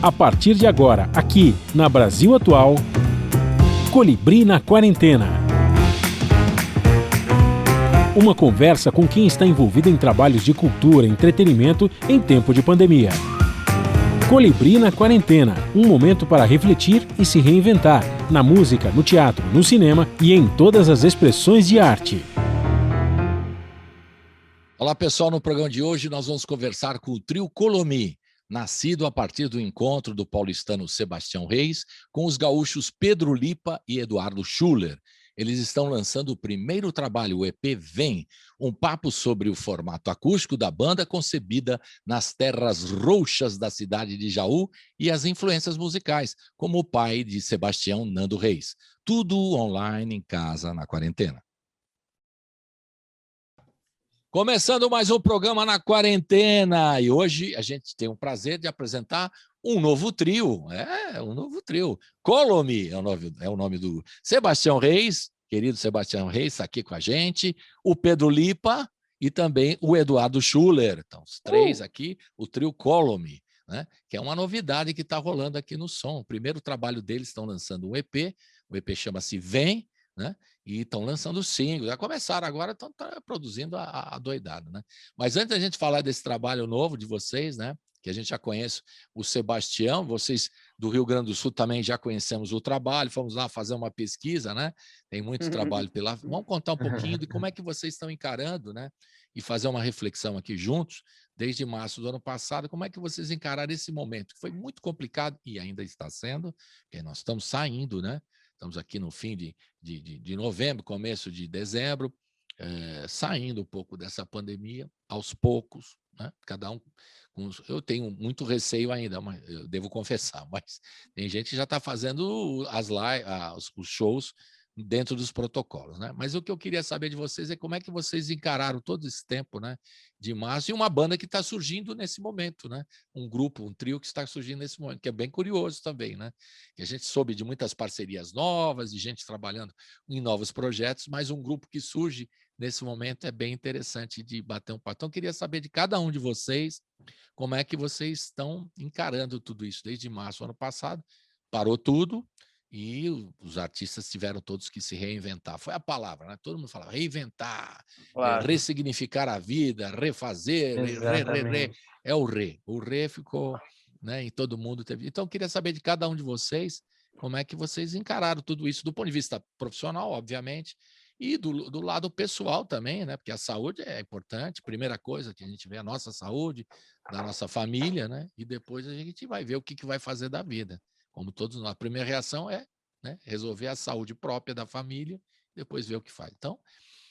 A partir de agora, aqui na Brasil Atual, Colibri na Quarentena. Uma conversa com quem está envolvido em trabalhos de cultura e entretenimento em tempo de pandemia. Colibri na Quarentena, um momento para refletir e se reinventar, na música, no teatro, no cinema e em todas as expressões de arte. Olá pessoal, no programa de hoje nós vamos conversar com o trio Colomi, nascido a partir do encontro do paulistano Sebastião Reis com os gaúchos Pedro Lipa e Eduardo Schuller. Eles estão lançando o primeiro trabalho, o EP Vem, um papo sobre o formato acústico da banda concebida nas terras roxas da cidade de Jaú e as influências musicais, como o pai de Sebastião, Nando Reis. Tudo online, em casa, na quarentena. Começando mais um programa na quarentena, e hoje a gente tem o prazer de apresentar um novo trio, um novo trio. Colomi é o nome do Sebastião Reis, querido Sebastião Reis, está aqui com a gente, o Pedro Lipa e também o Eduardo Schuller. Então, os três aqui, o trio Colomi, né? Que é uma novidade que está rolando aqui no som. O primeiro trabalho deles, estão lançando um EP, o EP chama-se Vem, né? E estão lançando singles, já começaram agora, estão produzindo a doidada, né? Mas antes da gente falar desse trabalho novo de vocês, né? Que a gente já conhece o Sebastião, vocês do Rio Grande do Sul também já conhecemos o trabalho, fomos lá fazer uma pesquisa, né? Tem muito trabalho pela... Vamos contar um pouquinho de como é que vocês estão encarando, né? E fazer uma reflexão aqui juntos, desde março do ano passado, como é que vocês encararam esse momento, que foi muito complicado e ainda está sendo, porque nós estamos saindo, né? Estamos aqui no fim de novembro, começo de dezembro, saindo um pouco dessa pandemia, aos poucos, né? Cada um eu tenho muito receio ainda, mas eu devo confessar, mas tem gente que já está fazendo os shows dentro dos protocolos, né? Mas o que eu queria saber de vocês é como é que vocês encararam todo esse tempo, né, de março, e uma banda que está surgindo nesse momento, né? Um grupo, um trio que está surgindo nesse momento, que é bem curioso também, né? Que a gente soube de muitas parcerias novas, de gente trabalhando em novos projetos, mas um grupo que surge nesse momento é bem interessante de bater um papo. Então, eu queria saber de cada um de vocês como é que vocês estão encarando tudo isso. Desde março do ano passado, parou tudo e os artistas tiveram todos que se reinventar. Foi a palavra, né? Todo mundo fala reinventar, Claro. ressignificar a vida, refazer, Exatamente. é o re. O re ficou, né, em todo mundo. Então, eu queria saber de cada um de vocês como é que vocês encararam tudo isso, do ponto de vista profissional, obviamente, e do lado pessoal também, né? Porque a saúde é importante, primeira coisa que a gente vê, a nossa saúde, da nossa família, né? E depois a gente vai ver o que vai fazer da vida. Como todos nós, a primeira reação é, né, resolver a saúde própria da família, depois ver o que faz. Então,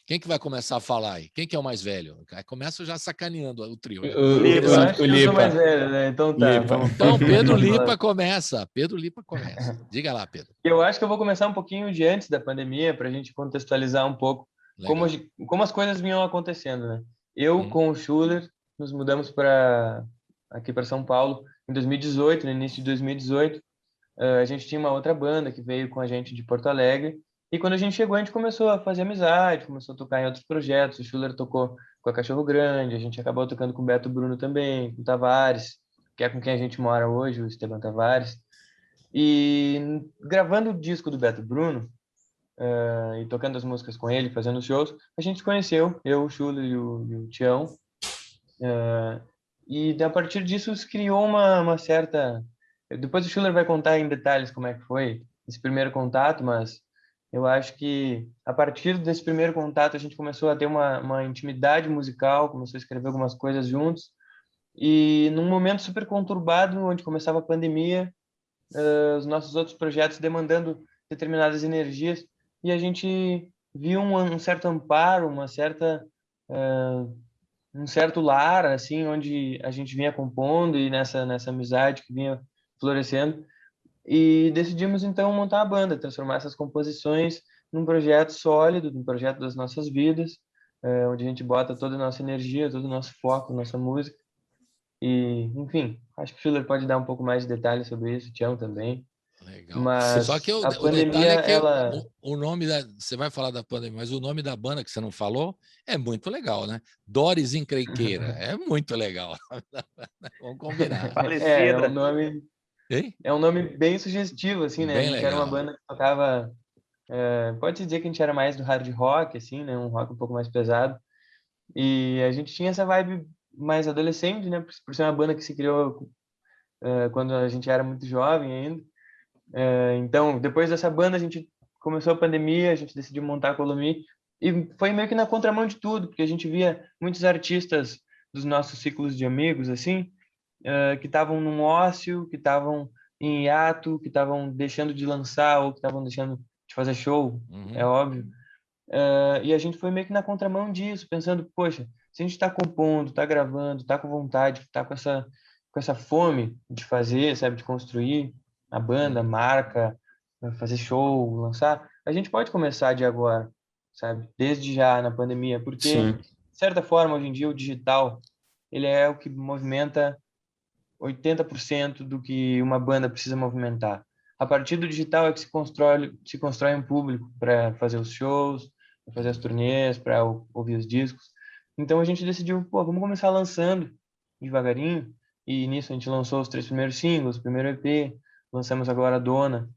quem que vai começar a falar aí? Quem que é o mais velho? Começa já sacaneando o trio. Né? Eu acho que eu sou mais velho, né? Então tá. Então, Pedro Lipa começa. Pedro Lipa começa. Diga lá, Pedro. Eu acho que eu vou começar um pouquinho de antes da pandemia, para a gente contextualizar um pouco como as coisas vinham acontecendo, né? Eu, com o Schuller, nos mudamos aqui para São Paulo em 2018, no início de 2018. A gente tinha uma outra banda que veio com a gente de Porto Alegre, e quando a gente chegou, a gente começou a fazer amizade, começou a tocar em outros projetos. O Schuller tocou com a Cachorro Grande, a gente acabou tocando com o Beto Bruno também, com o Tavares, que é com quem a gente mora hoje, o Esteban Tavares. E gravando o disco do Beto Bruno, e tocando as músicas com ele, fazendo os shows, a gente se conheceu, eu, o Schuller e o Tião. E a partir disso se criou uma certa... Depois o Schuller vai contar em detalhes como é que foi esse primeiro contato, mas eu acho que a partir desse primeiro contato a gente começou a ter uma intimidade musical, começou a escrever algumas coisas juntos, e num momento super conturbado, onde começava a pandemia, os nossos outros projetos demandando determinadas energias, e a gente viu um certo amparo, um certo lar, assim, onde a gente vinha compondo e nessa amizade que vinha florescendo, e decidimos então montar a banda, transformar essas composições num projeto sólido, num projeto das nossas vidas, onde a gente bota toda a nossa energia, todo o nosso foco, nossa música. E, enfim, acho que o Schuller pode dar um pouco mais de detalhes sobre isso, o Tião também. Legal. Mas só que a o detalhe pandemia, é que ela... o nome você vai falar da pandemia, mas o nome da banda que você não falou é muito legal, né? Dores Encrenqueira. É muito legal. Vamos combinar. É um nome... Hein? É um nome bem sugestivo, assim, né? A Bem gente era uma legal. banda que tocava... pode dizer que a gente era mais do hard rock, assim, né? Um rock um pouco mais pesado. E a gente tinha essa vibe mais adolescente, né? Por ser uma banda que se criou quando a gente era muito jovem ainda. Então, depois dessa banda, a gente começou a pandemia, a gente decidiu montar a Colomi e foi meio que na contramão de tudo, porque a gente via muitos artistas dos nossos ciclos de amigos, assim, que estavam num ócio, que estavam em hiato, que estavam deixando de lançar ou que estavam deixando de fazer show, é Uhum. óbvio. E a gente foi meio que na contramão disso, pensando, poxa, se a gente está compondo, está gravando, está com vontade, está com essa fome de fazer, sabe, de construir a banda, a Uhum. marca, fazer show, lançar, a gente pode começar de agora, sabe, desde já na pandemia, porque, Sim. de certa forma, hoje em dia o digital, ele é o que movimenta 80% do que uma banda precisa movimentar. A partir do digital é que se constrói um público para fazer os shows, para fazer as Uhum. turnês, para ouvir os discos. Então a gente decidiu, pô, vamos começar lançando devagarinho. E nisso a gente lançou os 3 primeiros singles, o primeiro EP, lançamos agora a Dona,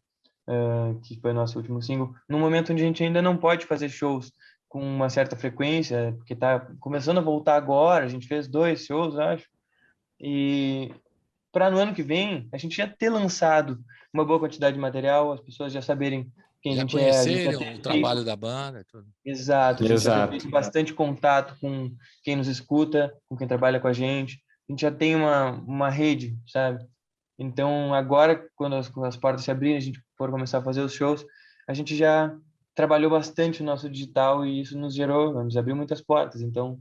que foi o nosso último single, num momento onde a gente ainda não pode fazer shows com uma certa frequência, porque está começando a voltar agora, a gente fez 2 shows, acho, e para no ano que vem a gente já ter lançado uma boa quantidade de material, as pessoas já saberem quem a Já gente é, a gente já conheceram o ter trabalho feito, da banda? Tudo. exato, a gente já ter Exato. feito bastante contato com quem nos escuta, com quem trabalha com a gente já tem uma rede, sabe? Então, agora, quando as portas se abrirem, a gente for começar a fazer os shows, a gente já trabalhou bastante o nosso digital e isso nos abriu muitas portas. Então,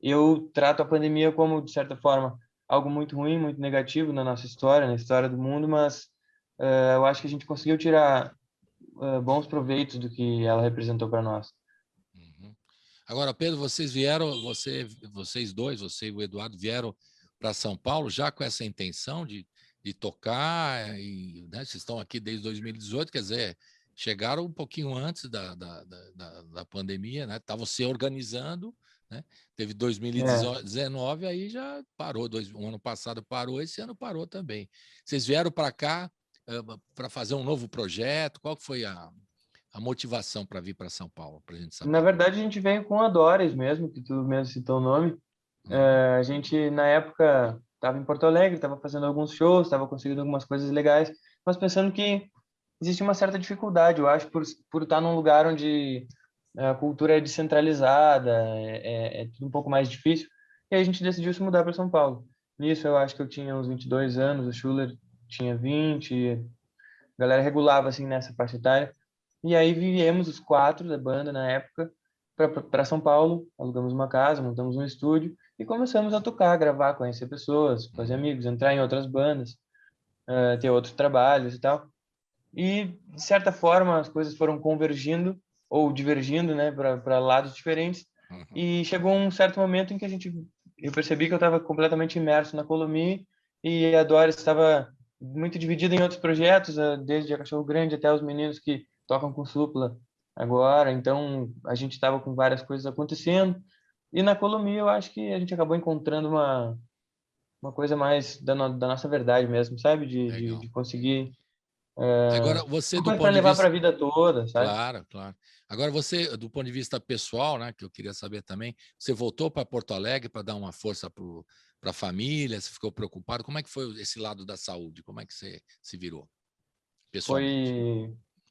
eu trato a pandemia como, de certa forma, algo muito ruim, muito negativo na nossa história, na história do mundo, mas eu acho que a gente conseguiu tirar bons proveitos do que ela representou para nós. Uhum. Agora, Pedro, vocês vieram, vocês dois, você e o Eduardo, vieram para São Paulo já com essa intenção de tocar, e né, vocês estão aqui desde 2018, quer dizer, chegaram um pouquinho antes da pandemia, né? Estavam se organizando, né? Teve É. 2019, aí já parou, o ano passado parou, esse ano parou também. Vocês vieram para cá para fazer um novo projeto? Qual que foi a motivação para vir para São Paulo, para a gente Na saber? verdade, a gente veio com a Doris mesmo, que tu mesmo citou o nome. Uhum. A gente, na época, estava em Porto Alegre, estava fazendo alguns shows, estava conseguindo algumas coisas legais, mas pensando que existe uma certa dificuldade, eu acho, por estar num lugar onde a cultura é descentralizada, é tudo um pouco mais difícil, e aí a gente decidiu se mudar para São Paulo. Nisso, eu acho que eu tinha uns 22 anos, o Schuller tinha 20, a galera regulava, assim, nessa faixa etária, e aí viemos os 4 da banda na época para São Paulo, alugamos uma casa, montamos um estúdio e começamos a tocar, gravar, conhecer pessoas, fazer Uhum. amigos, entrar em outras bandas, ter outros trabalhos e tal. E, de certa forma, as coisas foram convergindo ou divergindo, né, para lados diferentes. Uhum. E chegou um certo momento em que eu percebi que eu estava completamente imerso na Colomi e a Doris estava muito dividida em outros projetos, desde a Cachorro Grande até os meninos que tocam com supla agora. Então, a gente estava com várias coisas acontecendo. E na Colomi, eu acho que a gente acabou encontrando uma coisa mais da nossa verdade mesmo, sabe? Legal. De conseguir Agora, você, uma do coisa para ponto de levar para vista. a vida toda, sabe? Claro, claro. Agora, você, do ponto de vista pessoal, né, que eu queria saber também, você voltou para Porto Alegre para dar uma força para a família? Você ficou preocupado? Como é que foi esse lado da saúde? Como é que você se virou pessoalmente?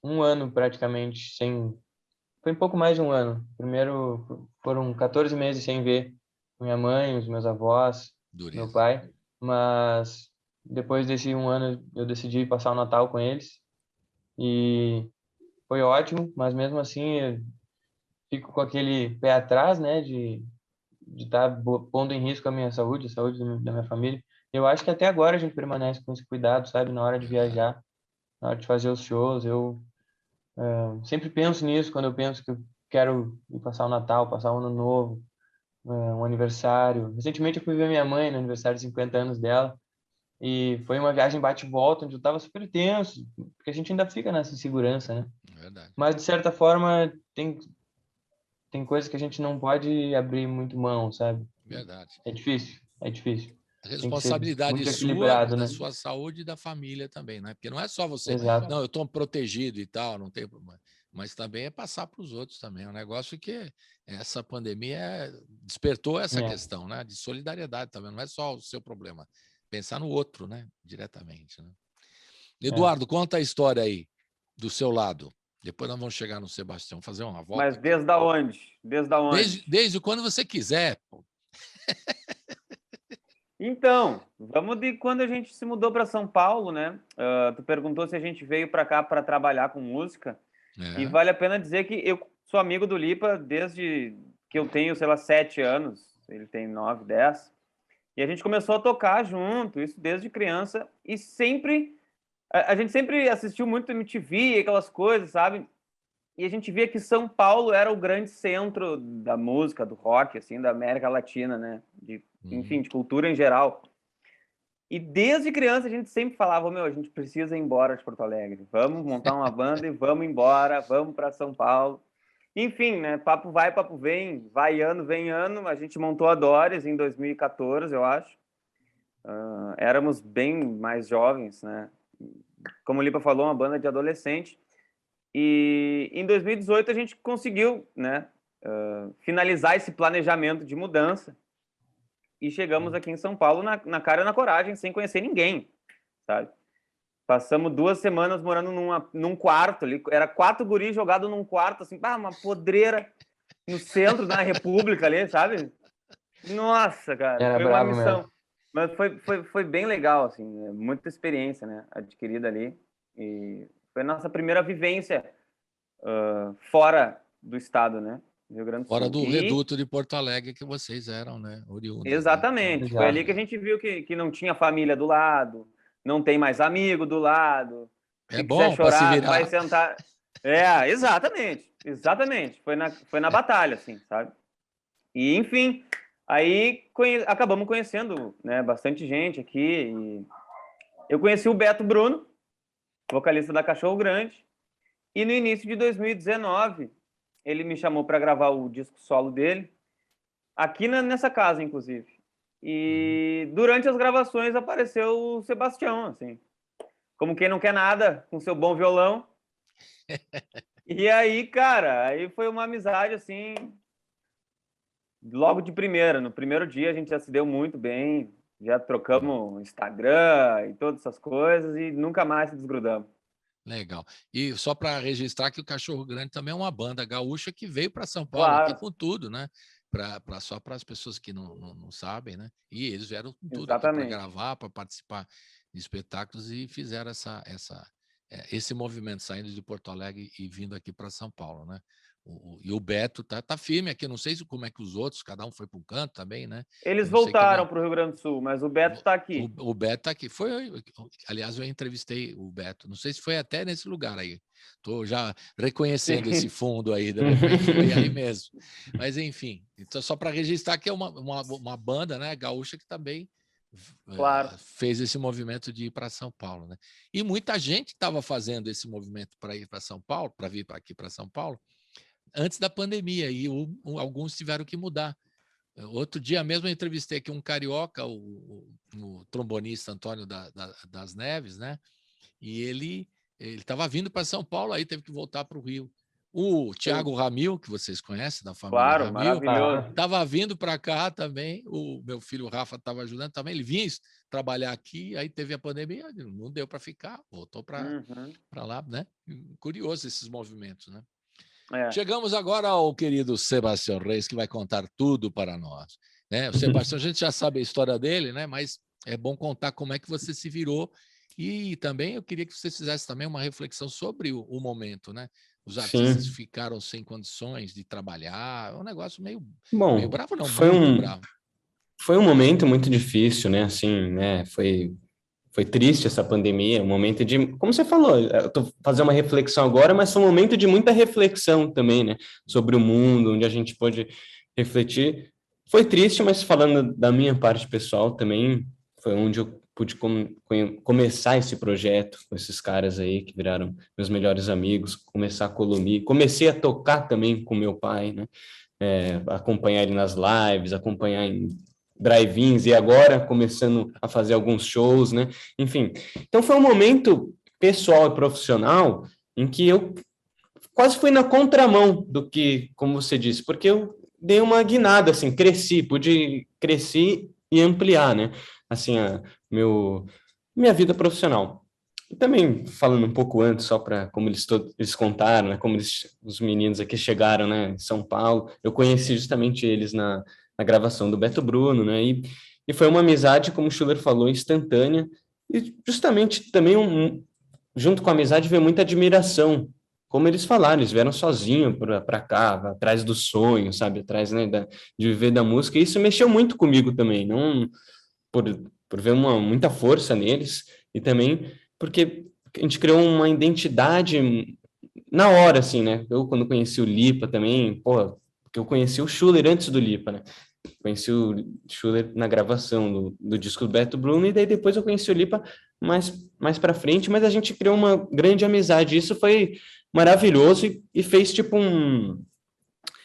Foi um ano praticamente sem. Foi um pouco mais de um ano. Primeiro foram 14 meses sem ver minha mãe, os meus avós, meu Dureza. pai. Mas depois desse um ano eu decidi passar o Natal com eles. E foi ótimo, mas mesmo assim eu fico com aquele pé atrás, né? De estar pondo em risco a minha saúde, a saúde da minha família. Eu acho que até agora a gente permanece com esse cuidado, sabe? Na hora de Verdade. viajar, na hora de fazer os shows, eu sempre penso nisso quando eu penso que eu quero ir passar o Natal, passar o Ano Novo, um aniversário. Recentemente eu fui ver minha mãe no aniversário de 50 anos dela e foi uma viagem bate e volta onde eu estava super tenso, porque a gente ainda fica nessa insegurança, né? Verdade. Mas de certa forma tem coisas que a gente não pode abrir muito mão, sabe? Verdade. É difícil, é difícil. A responsabilidade sua, da sua saúde e da família também, né? Porque não é só você, não, eu estou protegido e tal, não tem problema. Mas também é passar para os outros também. É um negócio que essa pandemia despertou essa questão, né? De solidariedade também. Não é só o seu problema. Pensar no outro, né? Diretamente. Né? Eduardo, conta a história aí do seu lado. Depois nós vamos chegar no Sebastião, fazer uma volta. Mas desde onde? Desde quando você quiser. Pô. Então, vamos de quando a gente se mudou para São Paulo, né? Tu perguntou se a gente veio para cá para trabalhar com música. E vale a pena dizer que eu sou amigo do Lipa desde que eu tenho, sei lá, 7 anos. Ele tem 9, 10. E a gente começou a tocar junto, isso desde criança. E sempre... A gente sempre assistiu muito MTV, aquelas coisas, sabe? E a gente via que São Paulo era o grande centro da música, do rock, assim, da América Latina, né? Enfim, de cultura em geral. E desde criança a gente sempre falava, a gente precisa ir embora de Porto Alegre. Vamos montar uma banda e vamos embora, vamos para São Paulo. Enfim, né? Papo vai, papo vem. Vai ano, vem ano. A gente montou a Doris em 2014, eu acho. Éramos bem mais jovens, né? Como o Lipa falou, uma banda de adolescente. E em 2018 a gente conseguiu, né, finalizar esse planejamento de mudança e chegamos aqui em São Paulo na cara e na coragem, sem conhecer ninguém, sabe? Passamos 2 semanas morando num quarto ali, era 4 guris jogados num quarto, assim, uma podreira no centro da República ali, sabe? Nossa, cara, era foi uma missão. Mesmo. Mas foi bem legal, assim, muita experiência, né, adquirida ali. E foi a nossa primeira vivência fora do estado, né, Rio Grande do Sul. Fora do reduto de Porto Alegre que vocês eram, né, oriundos. Exatamente, né? Foi ali que a gente viu que não tinha família do lado, não tem mais amigo do lado. É bom para se virar. Vai sentar... Exatamente. Foi na batalha, assim, sabe? E, enfim... Aí acabamos conhecendo, né, bastante gente aqui. E eu conheci o Beto Bruno, vocalista da Cachorro Grande, e no início de 2019 ele me chamou para gravar o disco solo dele, aqui nessa casa, inclusive. E durante as gravações apareceu o Sebastião, assim, como quem não quer nada, com seu bom violão. E aí, cara, aí foi uma amizade, assim... Logo de primeira, no primeiro dia a gente já se deu muito bem, já trocamos Instagram e todas essas coisas e nunca mais se desgrudamos. Legal. E só para registrar que o Cachorro Grande também é uma banda gaúcha que veio para São Paulo, aqui com tudo, né? Só para as pessoas que não sabem, né? E eles vieram com tudo para gravar, para participar de espetáculos e fizeram esse movimento saindo de Porto Alegre e vindo aqui para São Paulo, né? E o Beto tá firme aqui, não sei como é que os outros, cada um foi para um canto também, né? Eles voltaram para o Rio Grande do Sul, mas o Beto está aqui. O Beto está aqui. Aliás, eu entrevistei o Beto, não sei se foi até nesse lugar aí. Estou já reconhecendo esse fundo aí, de repente foi aí mesmo. Mas, enfim, então, só para registrar que é uma banda, né, gaúcha que também fez esse movimento de ir para São Paulo, né? E muita gente estava fazendo esse movimento para ir para São Paulo, para vir aqui para São Paulo, antes da pandemia, e alguns tiveram que mudar. Outro dia mesmo eu entrevistei aqui um carioca, o trombonista Antônio das Neves, né? E ele estava vindo para São Paulo, aí teve que voltar para o Rio. O Thiago Ramil, que vocês conhecem, da família Ramil, maravilhoso. Estava vindo para cá também, o meu filho Rafa estava ajudando também, ele vinha trabalhar aqui, aí teve a pandemia, não deu para ficar, voltou para lá, né? Curioso esses movimentos, né? Chegamos agora ao querido Sebastião Reis, que vai contar tudo para nós, né? O Sebastião, a gente já sabe a história dele, né? Mas é bom contar como é que você se virou e também eu queria que você fizesse também uma reflexão sobre o momento, né? Os artistas ficaram sem condições de trabalhar, é um negócio meio bravo, não, muito bravo. Foi um momento muito difícil, né? Assim, né? Foi triste essa pandemia, um momento de, como você falou, eu estou fazendo uma reflexão agora, mas foi um momento de muita reflexão também, né, sobre o mundo, onde a gente pôde refletir. Foi triste, mas falando da minha parte pessoal também, foi onde eu pude começar esse projeto com esses caras aí que viraram meus melhores amigos, começar a Colomi, comecei a tocar também com meu pai, né, acompanhar ele nas lives, acompanhar em drive-ins e agora começando a fazer alguns shows, né? Enfim, então foi um momento pessoal e profissional em que eu quase fui na contramão do que, como você disse, porque eu dei uma guinada, assim, pude crescer e ampliar, né? Assim, minha vida profissional. E também, falando um pouco antes, só para como eles contaram, né? Como os meninos aqui chegaram, né, em São Paulo, eu conheci justamente eles na gravação do Beto Bruno, né? E foi uma amizade, como o Schuller falou, instantânea. E justamente também, junto com a amizade, veio muita admiração. Como eles falaram, eles vieram sozinhos para cá, atrás do sonho, sabe? Atrás, né, de viver da música. E isso mexeu muito comigo também, não por ver muita força neles, e também porque a gente criou uma identidade na hora, assim, né? Eu, quando conheci o Lipa também, porque eu conheci o Schuller antes do Lipa, né? Conheci o Schuller na gravação do disco do Beto Bruno, e daí depois eu conheci o Lipa mais para frente, mas a gente criou uma grande amizade. Isso foi maravilhoso e fez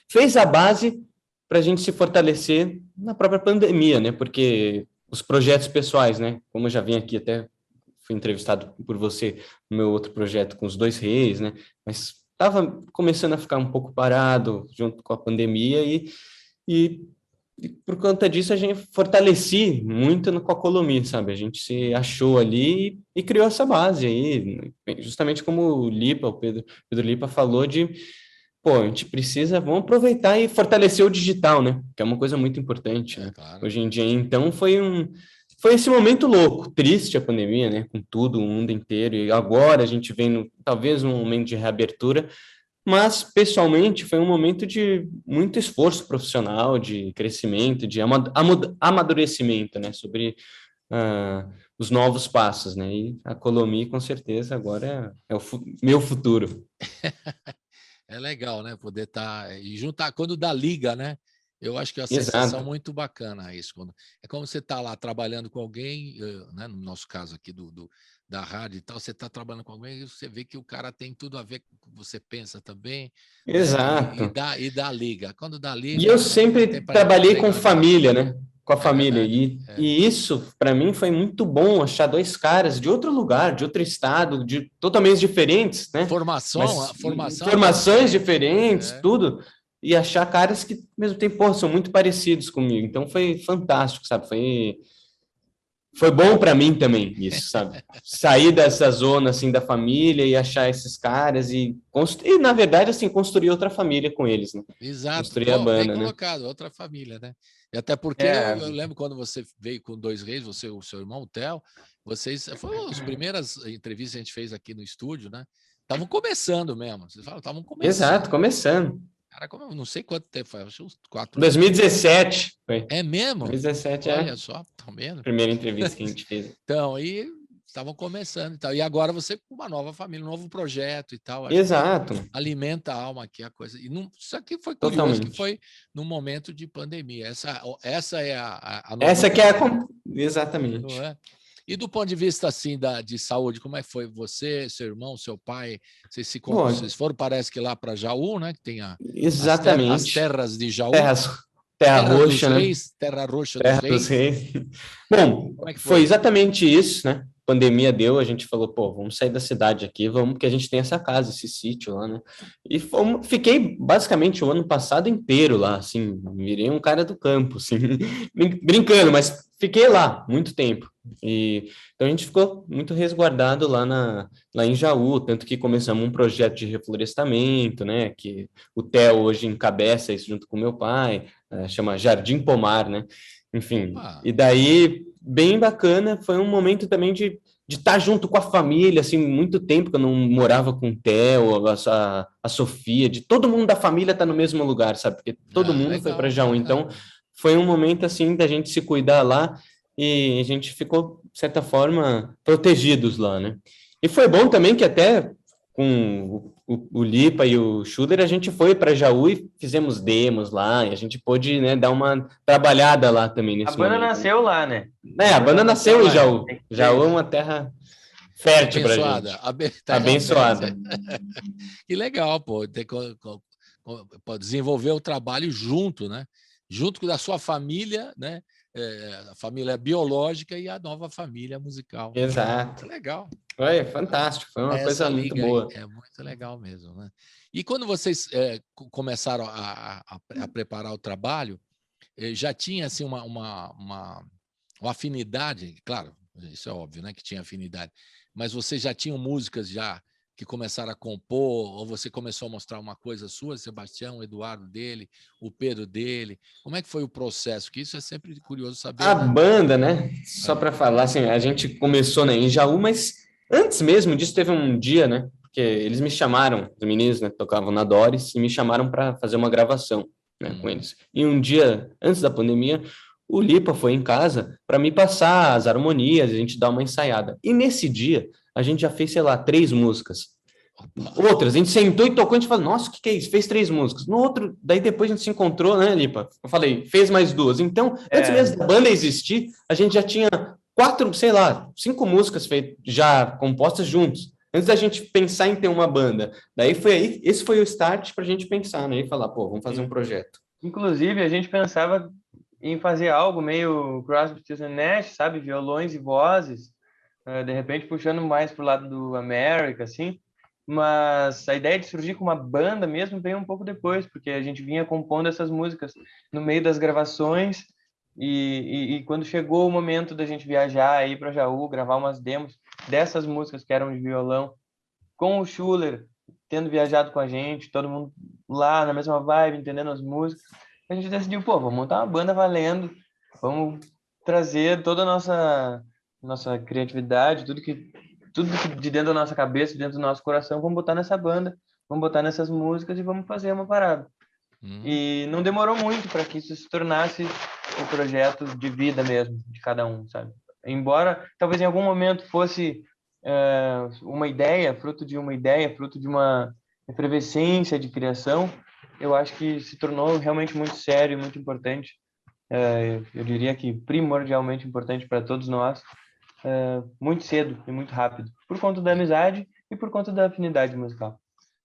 fez a base para a gente se fortalecer na própria pandemia, né? Porque os projetos pessoais, né? Como eu já vim aqui, até fui entrevistado por você no meu outro projeto com os Dois Reis, né? Mas estava começando a ficar um pouco parado junto com a pandemia e por conta disso a gente fortaleci muito com a Colomi, sabe? A gente se achou ali e criou essa base aí, justamente como o Lipa, o Pedro Lipa falou a gente precisa, vamos aproveitar e fortalecer o digital, né? Que é uma coisa muito importante, né? Claro. Hoje em dia. Então foi esse momento louco, triste a pandemia, né? Com tudo, o mundo inteiro, e agora a gente vem talvez um momento de reabertura, mas pessoalmente foi um momento de muito esforço profissional, de crescimento, de amadurecimento, né? Sobre os novos passos, né? E a Colomi, com certeza, agora é o meu futuro. É legal, né? Poder estar e juntar quando dá liga, né? Eu acho que é uma sensação muito bacana isso. É como você está lá trabalhando com alguém, né? No nosso caso aqui da rádio e tal, você está trabalhando com alguém e você vê que o cara tem tudo a ver com o que você pensa também. Exato. Né? E dá liga. Quando dá liga. E eu sempre trabalhei com família, né? Com a família. E isso, para mim, foi muito bom achar dois caras de outro lugar, de outro estado, totalmente diferentes, né? Formações diferentes, tudo. E achar caras que, ao mesmo tempo, são muito parecidos comigo. Então, foi fantástico, sabe? Foi bom para mim também, isso, sabe? Sair dessa zona, assim, da família e achar esses caras e na verdade, assim, construir outra família com eles, né? Exato. Construir a banda, bem colocado, outra família, né? E até porque eu lembro quando você veio com Dois Reis, você, o seu irmão, o Theo, foram as primeiras entrevistas que a gente fez aqui no estúdio, né? Estavam começando mesmo. Vocês falam, estavam começando. Exato, começando. Cara, não sei quanto tempo foi, acho uns 4 anos. 2017 foi. É mesmo? 2017 Olha só, tá vendo? Primeira entrevista que a gente fez. Então, aí estavam começando e tal. E agora você com uma nova família, um novo projeto e tal. Exato. Alimenta a alma aqui, a coisa. E isso aqui foi curioso, totalmente. Que foi no momento de pandemia. Essa é a essa que é a... Exatamente. Não é? E do ponto de vista assim de saúde, como é que foi você, seu irmão, seu pai? Vocês foram, parece que lá para Jaú, né? Que tem Exatamente. As terras de Jaú. Terra Roxa, né? Terra Roxa dos Reis. Bom, foi exatamente isso, né? Pandemia deu, a gente falou, vamos sair da cidade aqui, porque a gente tem essa casa, esse sítio lá, né? E fiquei basicamente o ano passado inteiro lá, assim, virei um cara do campo, assim, brincando, mas fiquei lá muito tempo. Então a gente ficou muito resguardado lá em Jaú, tanto que começamos um projeto de reflorestamento, né? Que o Theo hoje encabeça isso junto com meu pai, chama Jardim Pomar, né? Enfim, e daí, bem bacana, foi um momento também de estar junto com a família, assim, muito tempo que eu não morava com o Theo, a Sofia, de todo mundo da família estar no mesmo lugar, sabe? Porque todo mundo legal, foi para Jaú, então foi um momento, assim, da gente se cuidar lá e a gente ficou, de certa forma, protegidos lá, né? E foi bom também que até com o Lipa e o Schuller, a gente foi para Jaú e fizemos demos lá, e a gente pôde, né, dar uma trabalhada lá também nesse momento. A banda nasceu lá, né? A banda nasceu em Jaú. Jaú é uma terra fértil para a gente. Abençoada. Que legal, desenvolver o trabalho junto, né? Junto da sua família, né? a família biológica e a nova família musical. Exato. Legal. Foi fantástico, foi uma coisa muito boa. É muito legal mesmo, né? E quando vocês começaram a preparar o trabalho, já tinha assim uma afinidade, claro, isso é óbvio, né, que tinha afinidade, mas vocês já tinham músicas já que começaram a compor, ou você começou a mostrar uma coisa sua, Sebastião, o Eduardo dele, o Pedro dele? Como é que foi o processo? Que isso é sempre curioso saber. A banda, né? Só para falar, assim, a gente começou, né, em Jaú, mas antes mesmo disso teve um dia, né? Porque eles me chamaram, os meninos, né, tocavam na Doris, e me chamaram para fazer uma gravação, né, com eles. E um dia antes da pandemia, o Lipa foi em casa para me passar as harmonias, a gente dar uma ensaiada. E nesse dia, a gente já fez, sei lá, 3 músicas. Outras, a gente sentou e tocou, a gente falou, nossa, o que é isso? Fez 3 músicas. No outro, daí depois a gente se encontrou, né, Lipa? Eu falei, fez mais 2. Então, antes mesmo da banda existir, a gente já tinha 4, sei lá, 5 músicas já compostas juntos. Antes da gente pensar em ter uma banda. Daí esse foi o start para a gente pensar, né? E falar, pô, vamos fazer um projeto. Inclusive, a gente pensava em fazer algo meio Crosby, Stills & Nash, sabe? Violões e vozes. De repente, puxando mais pro lado do América, assim. Mas a ideia de surgir com uma banda mesmo veio um pouco depois, porque a gente vinha compondo essas músicas no meio das gravações. E quando chegou o momento da gente viajar, ir para Jaú, gravar umas demos dessas músicas que eram de violão, com o Schuller tendo viajado com a gente, todo mundo lá na mesma vibe, entendendo as músicas, a gente decidiu, pô, vamos montar uma banda valendo, vamos trazer toda a nossa criatividade, tudo que de dentro da nossa cabeça, dentro do nosso coração, vamos botar nessa banda, vamos botar nessas músicas e vamos fazer uma parada. E não demorou muito para que isso se tornasse o projeto de vida mesmo, de cada um, sabe? Embora talvez em algum momento fosse uma ideia, fruto de uma efervescência de criação, eu acho que se tornou realmente muito sério e muito importante. Eu diria que primordialmente importante para todos nós, muito cedo e muito rápido, por conta da amizade e por conta da afinidade musical.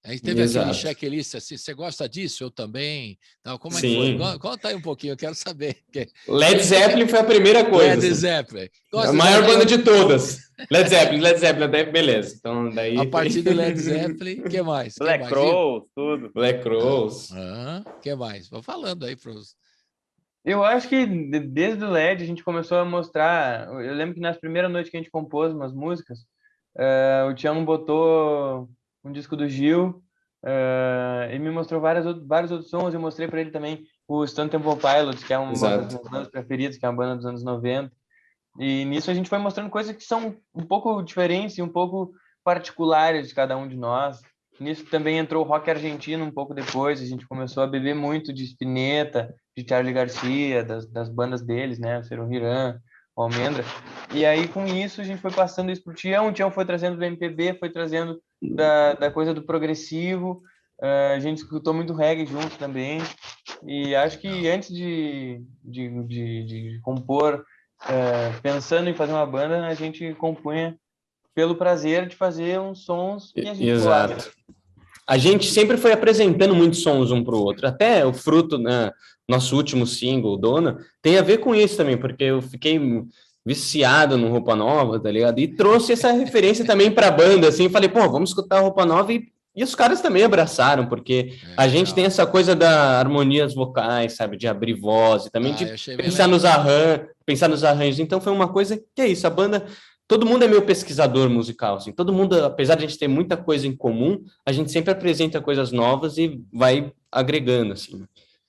Aí teve aquele checklist assim, você gosta disso? Eu também. Então, como é que foi? Conta aí um pouquinho, eu quero saber. Led Zeppelin foi a primeira coisa. Led Zeppelin. A maior banda de todas. Led Zeppelin, beleza. Então, daí... A partir do Led Zeppelin, o que mais? Black Crowes, tudo. Black Crowes. O que mais? Vou falando aí para os... Eu acho que desde o LED a gente começou a mostrar... Eu lembro que nas primeiras noites que a gente compôs umas músicas, o Tião botou um disco do Gil, ele me mostrou vários outros sons, eu mostrei para ele também o Stone Temple Pilots, que é uma das minhas bandas preferidas, que é uma banda dos anos 90. E nisso a gente foi mostrando coisas que são um pouco diferentes e um pouco particulares de cada um de nós. Nisso também entrou o rock argentino um pouco depois, a gente começou a beber muito de Spinetta, de Charly Garcia, das bandas deles, né, o Serão Hiran, o Almendra. E aí com isso a gente foi passando isso pro Tião, o Tião foi trazendo do MPB, foi trazendo da coisa do progressivo, a gente escutou muito reggae junto também, e acho que antes de compor, pensando em fazer uma banda, a gente compunha pelo prazer de fazer uns sons que a gente Exato. A gente sempre foi apresentando muitos sons um para o outro, até o fruto, né, nosso último single, Dona, tem a ver com isso também, porque eu fiquei viciado no Roupa Nova, tá ligado? E trouxe essa referência também para a banda, assim, falei, pô, vamos escutar Roupa Nova e os caras também abraçaram, porque a gente tem essa coisa da harmonias vocais, sabe, de abrir voz, e também de pensar nos arranjos. Então foi uma coisa que é isso, a banda, todo mundo é meio pesquisador musical, assim, todo mundo, apesar de a gente ter muita coisa em comum, a gente sempre apresenta coisas novas e vai agregando, assim.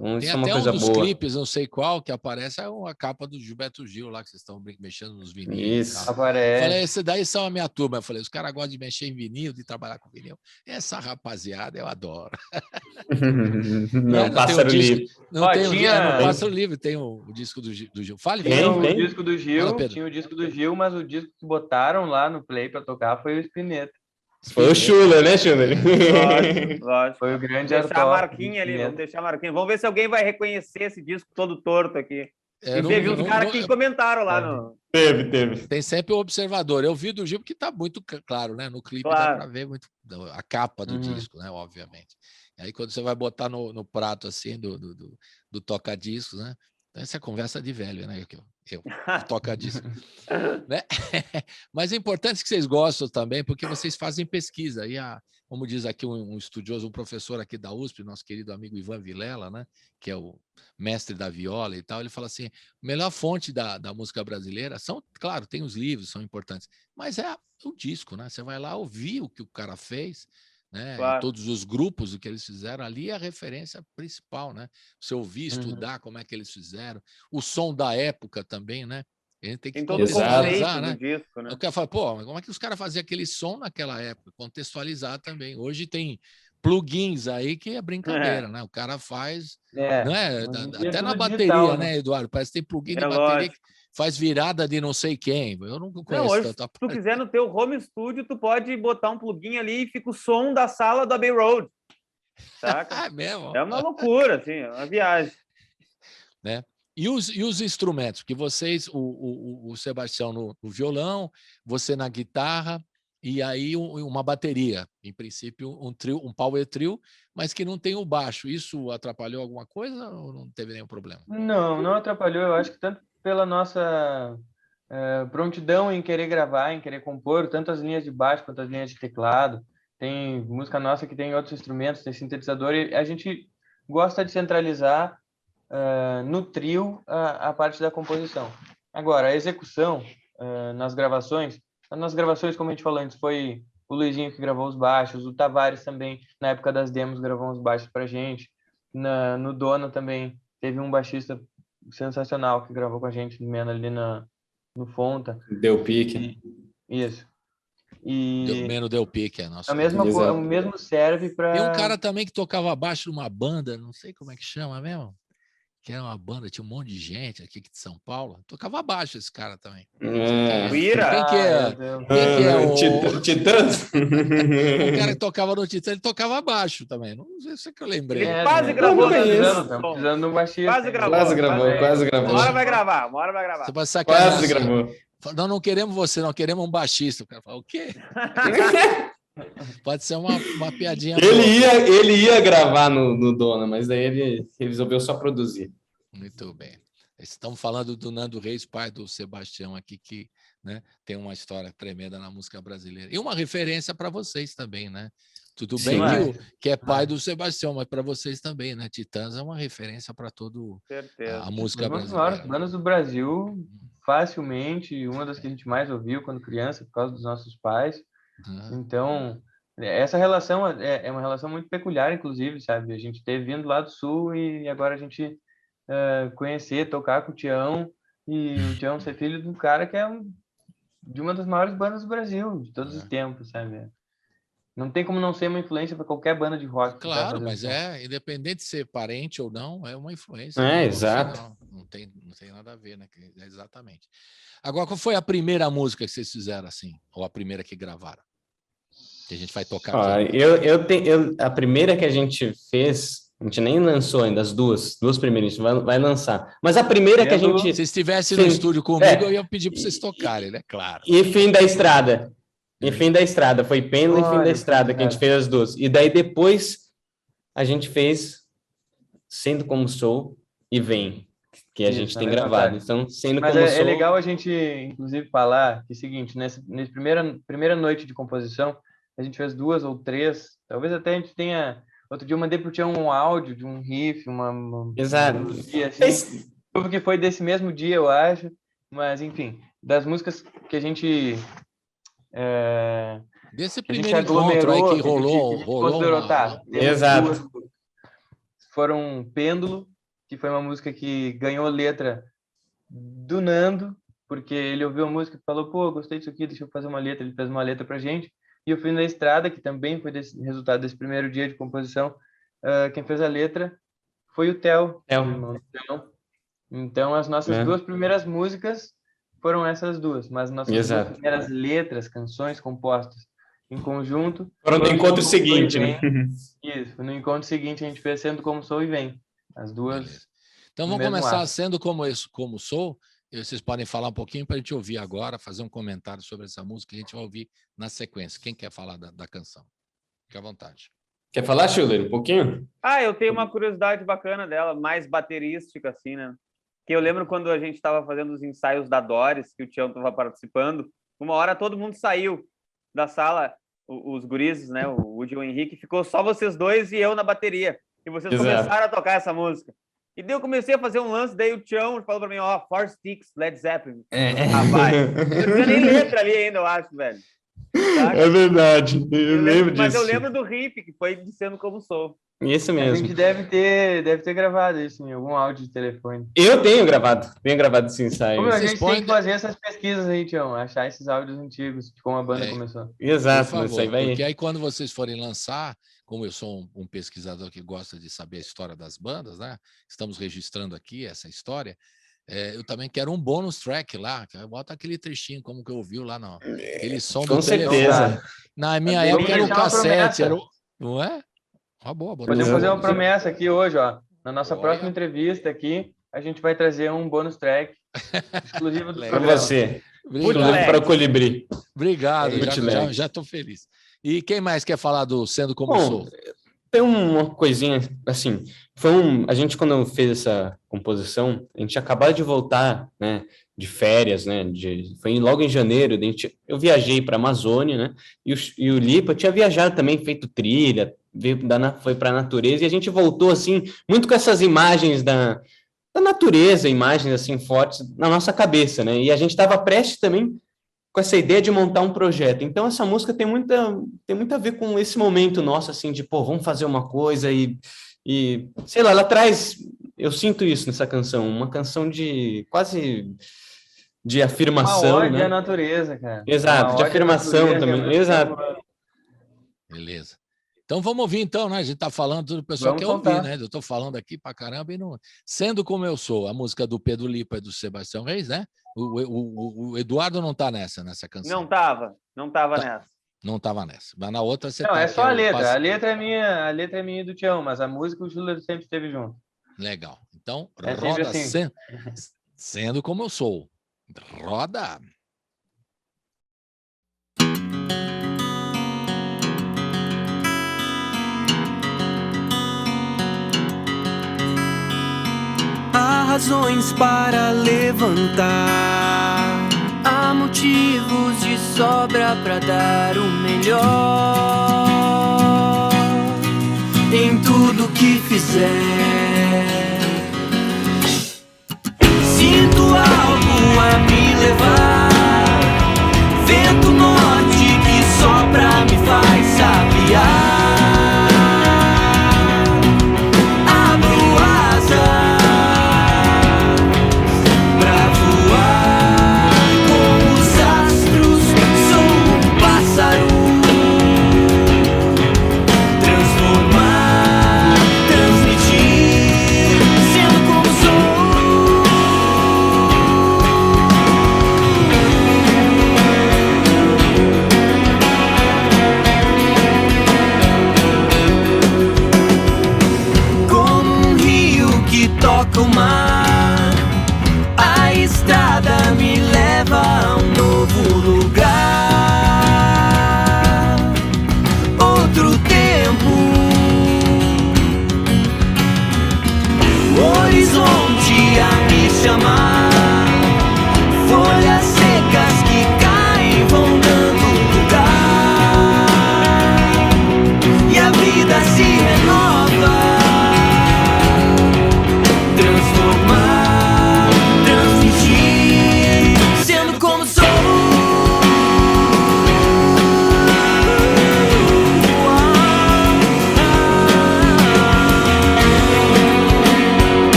Então, tem isso é uma até coisa um dos boa. clipes, não sei qual, que aparece a capa do Gilberto Gil lá, que vocês estão mexendo nos vinis. Isso. Aparece. Falei, esse daí são a minha turma. Eu falei, os caras gostam de mexer em vinil, de trabalhar com vinil. Essa rapaziada eu adoro. Não, Pássaro Livre. Não tem no Pássaro Livre, tem o disco do Gil. Fale, tem o disco do Gil, tinha o disco do Gil, mas o disco que botaram lá no Play para tocar foi o Spinetta. Foi o Schuller, né, Schuller? Lógico. Foi o grande deixar a marquinha ali, vamos deixar a marquinha. Vamos ver se alguém vai reconhecer esse disco todo torto aqui. E teve uns caras que comentaram lá no... Teve. Tem sempre o observador. Eu vi do Gil porque tá muito claro, né? No clipe dá para ver muito a capa do disco, né? Obviamente. E aí quando você vai botar no prato assim do toca-discos, né? Essa é conversa de velho, né? Eu toca disso. Né? Mas é importante que vocês gostem também, porque vocês fazem pesquisa. E como diz aqui um estudioso, um professor aqui da USP, nosso querido amigo Ivan Vilela, né? Que é o mestre da viola e tal, ele fala assim, a melhor fonte da música brasileira são, claro, tem os livros, são importantes, mas é o disco, né? Você vai lá ouvir o que o cara fez, né? Claro. E todos os grupos, o que eles fizeram ali é a referência principal, né? Você ouvir, estudar como é que eles fizeram, o som da época também, né? A gente tem que todo o contextualizar, conceito né? do disco, né? O cara fala, pô, mas como é que os caras faziam aquele som naquela época? Contextualizar também. Hoje tem plugins aí que é brincadeira, né? O cara faz, não é? Até na bateria, digital, né, Eduardo? Parece que tem plugin de bateria que faz virada de não sei quem. Eu não conheço hoje, tanta se tu quiser no teu home studio, tu pode botar um plugin ali e fica o som da sala do Abbey Road. Saca? É mesmo? É uma loucura, assim, é uma viagem. Né? E os instrumentos? Porque vocês, o Sebastião no violão, você na guitarra, e aí uma bateria, em princípio um trio, um power trio, mas que não tem o baixo. Isso atrapalhou alguma coisa ou não teve nenhum problema? Não atrapalhou. Eu acho que tanto pela nossa prontidão em querer gravar, em querer compor, tanto as linhas de baixo quanto as linhas de teclado. Tem música nossa que tem outros instrumentos, tem sintetizador, e a gente gosta de centralizar no trio a parte da composição. Agora, a execução nas gravações, como a gente falou antes, foi o Luizinho que gravou os baixos, o Tavares também, na época das demos, gravou uns baixos pra gente. No Dona também teve um baixista sensacional que gravou com a gente ali no Fonta. Deu pique. Isso. E Menos deu pique, é nosso. O mesmo serve para. Tem um cara também que tocava baixo numa banda, não sei como é que chama mesmo. Que era uma banda, tinha um monte de gente aqui de São Paulo. Tocava baixo esse cara também. Quem que é o... Titãs? O cara que tocava no Titãs, ele tocava baixo também. Não sei se é que eu lembrei. Ele quase gravou. Precisando de um baixista. Quase gravou. Uma hora vai gravar. Você pode sacanear. Quase gravou. Não queremos você, não queremos um baixista. O cara fala, o quê? Pode ser uma piadinha. Ele ia gravar no Dona, mas daí ele resolveu só produzir. Muito bem. Estamos falando do Nando Reis, pai do Sebastião aqui, que, né, tem uma história tremenda na música brasileira. E uma referência para vocês também, né? Tudo bem que é pai do Sebastião, mas para vocês também, né? Titãs é uma referência para toda a música brasileira. As bandas do Brasil, facilmente, uma das que a gente mais ouviu quando criança, por causa dos nossos pais. Então, essa relação é uma relação muito peculiar, inclusive, sabe? A gente ter vindo lá do Sul e agora a gente conhecer, tocar com o Tião, e o Tião ser filho de um cara que é de uma das maiores bandas do Brasil, de todos os tempos, sabe? Não tem como não ser uma influência para qualquer banda de rock. Claro, mas independente de ser parente ou não, é uma influência. Exato. Não tem nada a ver, né? Exatamente. Agora, qual foi a primeira música que vocês fizeram assim? Ou a primeira que gravaram? Que a gente vai tocar. A primeira que a gente fez, a gente nem lançou ainda, as duas primeiras, a gente vai lançar. Mas a primeira que a gente... Se estivesse no estúdio comigo, eu ia pedir para vocês tocarem, né? Claro. E Fim da Estrada. Foi Pêndulo e Fim da Estrada que a gente fez as duas. E daí depois a gente fez Sendo Como Sou e Vem, que a gente tem gravado. Então, Sendo Como Sou... É legal a gente, inclusive, falar que é o seguinte, nessa primeira noite de composição, a gente fez 2 ou 3, talvez até a gente tenha... Outro dia eu mandei pro Tião um áudio de um riff, Exato. Assim, porque foi desse mesmo dia, eu acho. Mas, enfim, das músicas que a gente... Desse primeiro encontro aí que rolou Exato. Foram Pêndulo, que foi uma música que ganhou letra do Nando, porque ele ouviu a música e falou, pô, gostei disso aqui, deixa eu fazer uma letra. Ele fez uma letra pra gente. E o Fim da Estrada, que também foi resultado desse primeiro dia de composição, quem fez a letra foi o Theo. Então, as nossas 2 primeiras músicas foram essas 2, mas nossas 2 primeiras letras, canções compostas em conjunto... Foram no encontro seguinte, né? Isso, no encontro seguinte a gente fez Sendo Como Sou e Vem. As duas... Beleza. Então vamos começar Sendo Como Sou. Vocês podem falar um pouquinho para a gente ouvir agora, fazer um comentário sobre essa música, a gente vai ouvir na sequência. Quem quer falar da canção? Fique à vontade. Quer falar, Schuller, um pouquinho? Eu tenho uma curiosidade bacana dela, mais baterística, assim, né? que eu lembro quando a gente estava fazendo os ensaios da Doris, que o Tião estava participando, uma hora todo mundo saiu da sala, os gurizes, né, o Woody e o Henrique, ficou só vocês dois e eu na bateria. E vocês começaram a tocar essa música. E daí eu comecei a fazer um lance, daí o Tião falou pra mim, Four Sticks, Led Zeppelin. Vai. Eu não tinha nem letra ali ainda, eu acho, velho. Saca? É verdade, eu lembro disso. Mas eu lembro do riff, que foi de Sendo Como Sou. Isso mesmo. A gente deve ter gravado isso em algum áudio de telefone. Eu tenho gravado esse ensaio. A gente tem que fazer essas pesquisas aí, Tião, achar esses áudios antigos, de como a banda começou. Exato, favor, isso aí vai. Porque aí quando vocês forem lançar, como eu sou um pesquisador que gosta de saber a história das bandas, né? Estamos registrando aqui essa história. Eu também quero um bônus track lá, bota aquele trechinho, como que eu ouvi lá, não. Aquele som do certeza. telefone. Na minha época era o cassete, não é? Boa. Podemos fazer uma promessa aqui hoje, ó. Na nossa próxima entrevista aqui, a gente vai trazer um bônus track exclusivo do programa. Para você. Exclusivo para o Colibri. Obrigado, já estou feliz. E quem mais quer falar do Sendo Como Sou? Tem uma coisinha, assim, a gente quando fez essa composição, a gente acabou de voltar, né, de férias, né, foi logo em janeiro, eu viajei para a Amazônia, né, e o Lipa tinha viajado também, feito trilha, foi para a natureza, e a gente voltou, assim, muito com essas imagens da natureza, imagens, assim, fortes na nossa cabeça, né, e a gente estava prestes também com essa ideia de montar um projeto. Então, essa música tem muito a ver com esse momento nosso, assim, de, vamos fazer uma coisa e sei lá, ela traz, eu sinto isso nessa canção, uma canção de quase de afirmação, uma ode, né? à natureza, cara. Exato, de afirmação também, exato. Beleza. Então vamos ouvir então, né? A gente tá falando, tudo o pessoal quer ouvir, né? Eu tô falando aqui pra caramba e não... Sendo Como Eu Sou, a música do Pedro Lipa e do Sebastião Reis, né? O Eduardo não tá nessa canção. Não tava nessa. Não tava nessa. Mas na outra você não, é só a letra. A letra é minha e do Tião, mas a música o Schuller sempre esteve junto. Legal. Então, roda assim. Sendo Como Eu Sou. Roda. Há razões para levantar, há motivos de sobra para dar o melhor em tudo que fizer. Sinto algo a me levar, vento norte que sopra me faz sabiar.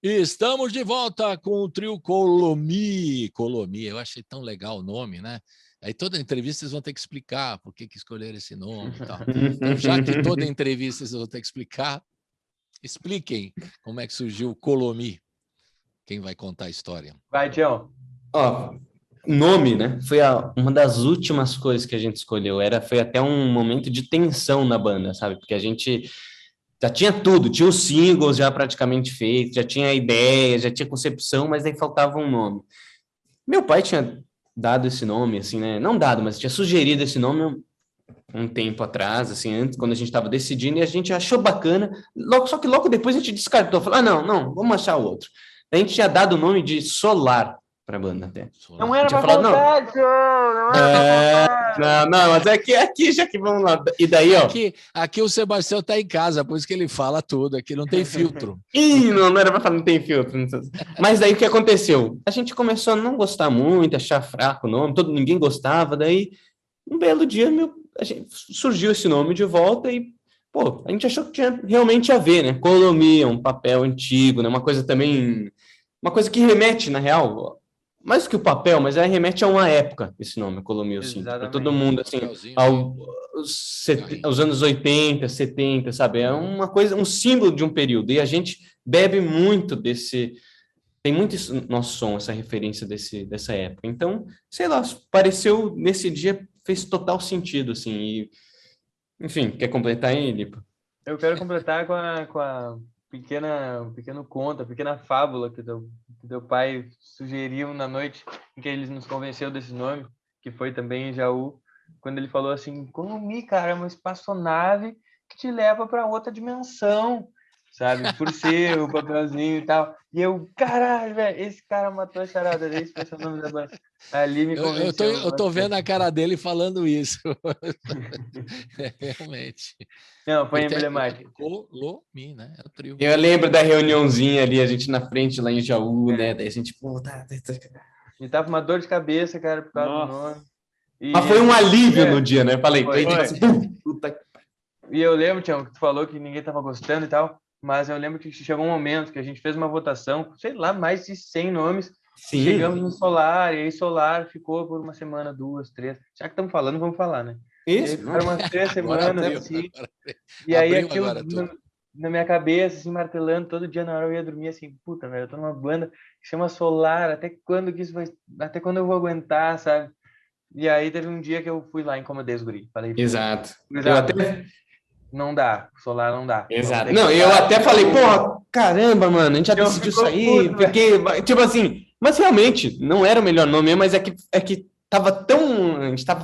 Estamos de volta com o trio Colomi. Colomi, eu achei tão legal o nome, né? Aí toda entrevista vocês vão ter que explicar por que escolheram esse nome e tal. Então, já que toda entrevista vocês vão ter que explicar, expliquem como é que surgiu o Colomi. Quem vai contar a história? Vai, Tião. Nome, né? Foi uma das últimas coisas que a gente escolheu. Foi até um momento de tensão na banda, sabe? Porque a gente já tinha tudo, tinha os singles já praticamente feitos, já tinha a ideia, já tinha concepção, mas aí faltava um nome. Meu pai tinha dado esse nome, assim, né? Não dado, mas tinha sugerido esse nome um tempo atrás, assim, antes, quando a gente estava decidindo, e a gente achou bacana, só que logo depois a gente descartou, falou, não, vamos achar outro. A gente tinha dado o nome de Solar para a banda até. Não era para faltar, não era não, mas aqui já que vamos lá. E daí, ó. Aqui o Sebastião tá em casa, por isso que ele fala tudo, aqui não tem filtro. Não era para falar, não tem filtro. Mas daí o que aconteceu? A gente começou a não gostar muito, achar fraco o nome, ninguém gostava, daí um belo dia surgiu esse nome de volta e, pô, a gente achou que tinha realmente a ver, né? Colomi, um papel antigo, né? Uma coisa que remete, na real, mais que o papel, mas remete a uma época, esse nome, Colomi, assim, para todo mundo, assim, aos anos 80, 70, sabe? É uma coisa, um símbolo de um período, e a gente bebe muito tem muito nosso som, essa referência dessa época. Então, sei lá, pareceu, nesse dia, fez total sentido, assim, e, enfim, quer completar aí, Lipa? Eu quero completar com a pequeno conto, a pequena fábula que teu pai sugeriu na noite em que ele nos convenceu desse nome, que foi também em Jaú, quando ele falou assim, Colomi, cara, é uma espaçonave que te leva para outra dimensão, sabe? Por ser o papelzinho e tal. E eu, caralho, velho, esse cara matou a charada, esse foi o nome da banda. Ali me convenceu. Eu tô vendo a cara dele falando isso. Realmente. Não, foi emblemático. Colomi, né? É o trio. Eu lembro da reuniãozinha ali, a gente na frente lá em Jaú, né? Daí a gente, pô, E tava uma dor de cabeça, cara, por causa do nome. Mas foi um alívio no dia, né? Eu falei, puta. E eu lembro, Tião, que tu falou que ninguém tava gostando e tal, mas eu lembro que chegou um momento que a gente fez uma votação, sei lá, mais de 100 nomes. Sim. Chegamos no Solar, e aí Solar ficou por uma semana, 2, 3. Já que estamos falando, vamos falar, né? Isso. Foram umas 3 semanas, assim. E aí aquilo na minha cabeça, assim, martelando, todo dia na hora eu ia dormir, assim, puta, velho, eu tô numa banda que chama Solar, até quando eu vou aguentar, sabe? E aí teve um dia que eu fui lá e incomodei os guri. Falei, exato. Não dá, Solar não dá. Exato. Não, eu até falei, porra, caramba, mano, a gente já decidiu sair, porque, tipo assim, mas realmente, não era o melhor nome, mas é que a gente tava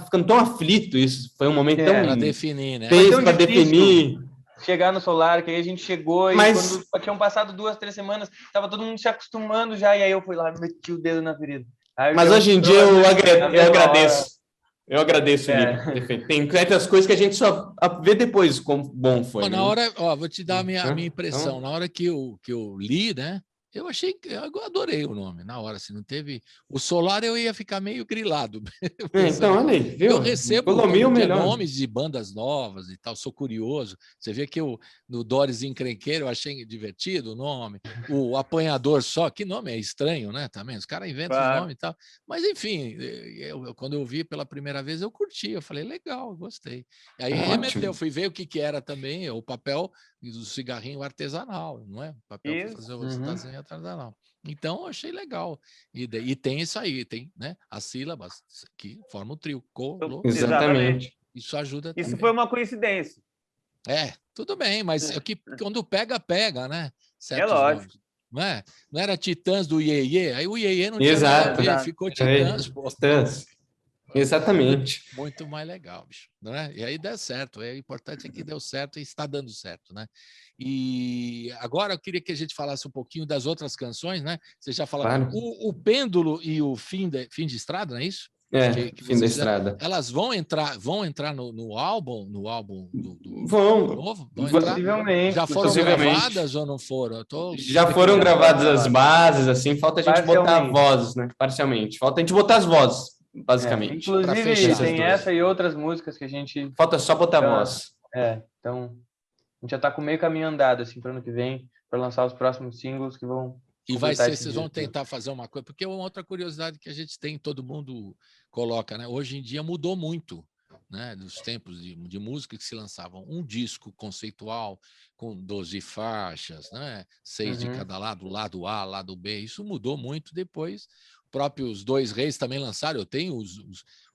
ficando tão aflito, isso foi um momento tão... Pra definir, né? Pra definir. Chegar no Solar, que aí a gente chegou e quando tinham passado 2, 3 semanas, tava todo mundo se acostumando já, e aí eu fui lá e meti o dedo na ferida. Mas hoje em dia eu agradeço. Eu agradeço, Lipa. Tem certas coisas que a gente só vê depois como bom foi. Na hora, vou te dar a minha impressão. Na hora que eu li, né? Eu adorei o nome na hora, assim, não teve... O Solar eu ia ficar meio grilado. Então, olha aí, viu? Eu recebo nomes de bandas novas e tal, sou curioso. Você vê que no Doris Encrenqueiro eu achei divertido o nome. O Apanhador Só, que nome é estranho, né? Também, os caras inventam os nomes e tal. Mas, enfim, quando eu vi pela primeira vez, eu curti. Eu falei, legal, gostei. E aí remeteu, fui ver o que era também o papel do cigarrinho artesanal, não é? Papel para fazer o cigarrinho artesanal. Então, eu achei legal. E tem isso aí, tem, né? As sílabas que formam o trio. Exatamente. Isso ajuda Isso também. foi uma coincidência. Tudo bem, mas quando pega, né? É lógico. Nomes, não era Titãs do Iê, aí o Iê não tinha nada a ver, ficou Titãs. Titãs. Exatamente. Muito mais legal, bicho. Né? E aí deu certo. O importante é que deu certo e está dando certo, né? E agora eu queria que a gente falasse um pouquinho das outras canções, né? Você já falou o Pêndulo e o Fim de Estrada, não é isso? Que Fim da Estrada. Elas vão entrar no álbum do novo? Possivelmente. Já foram gravadas ou não foram? Já foram gravadas as bases, assim, falta a gente botar vozes, né? Parcialmente. Falta a gente botar as vozes, basicamente. Inclusive, tem essa e outras músicas que a gente... Falta só botar voz. Então, a gente já tá com meio caminho andado, assim, para ano que vem, para lançar os próximos singles que vão E vai completar ser, esse vocês vão disco. tentar fazer uma coisa, porque é uma outra curiosidade que a gente tem, todo mundo coloca, né? Hoje em dia mudou muito, né? Dos tempos de música que se lançavam um disco conceitual com 12 faixas, né? 6 de cada lado A, lado B. Isso mudou muito depois. Próprios Dois Reis também lançaram. Eu tenho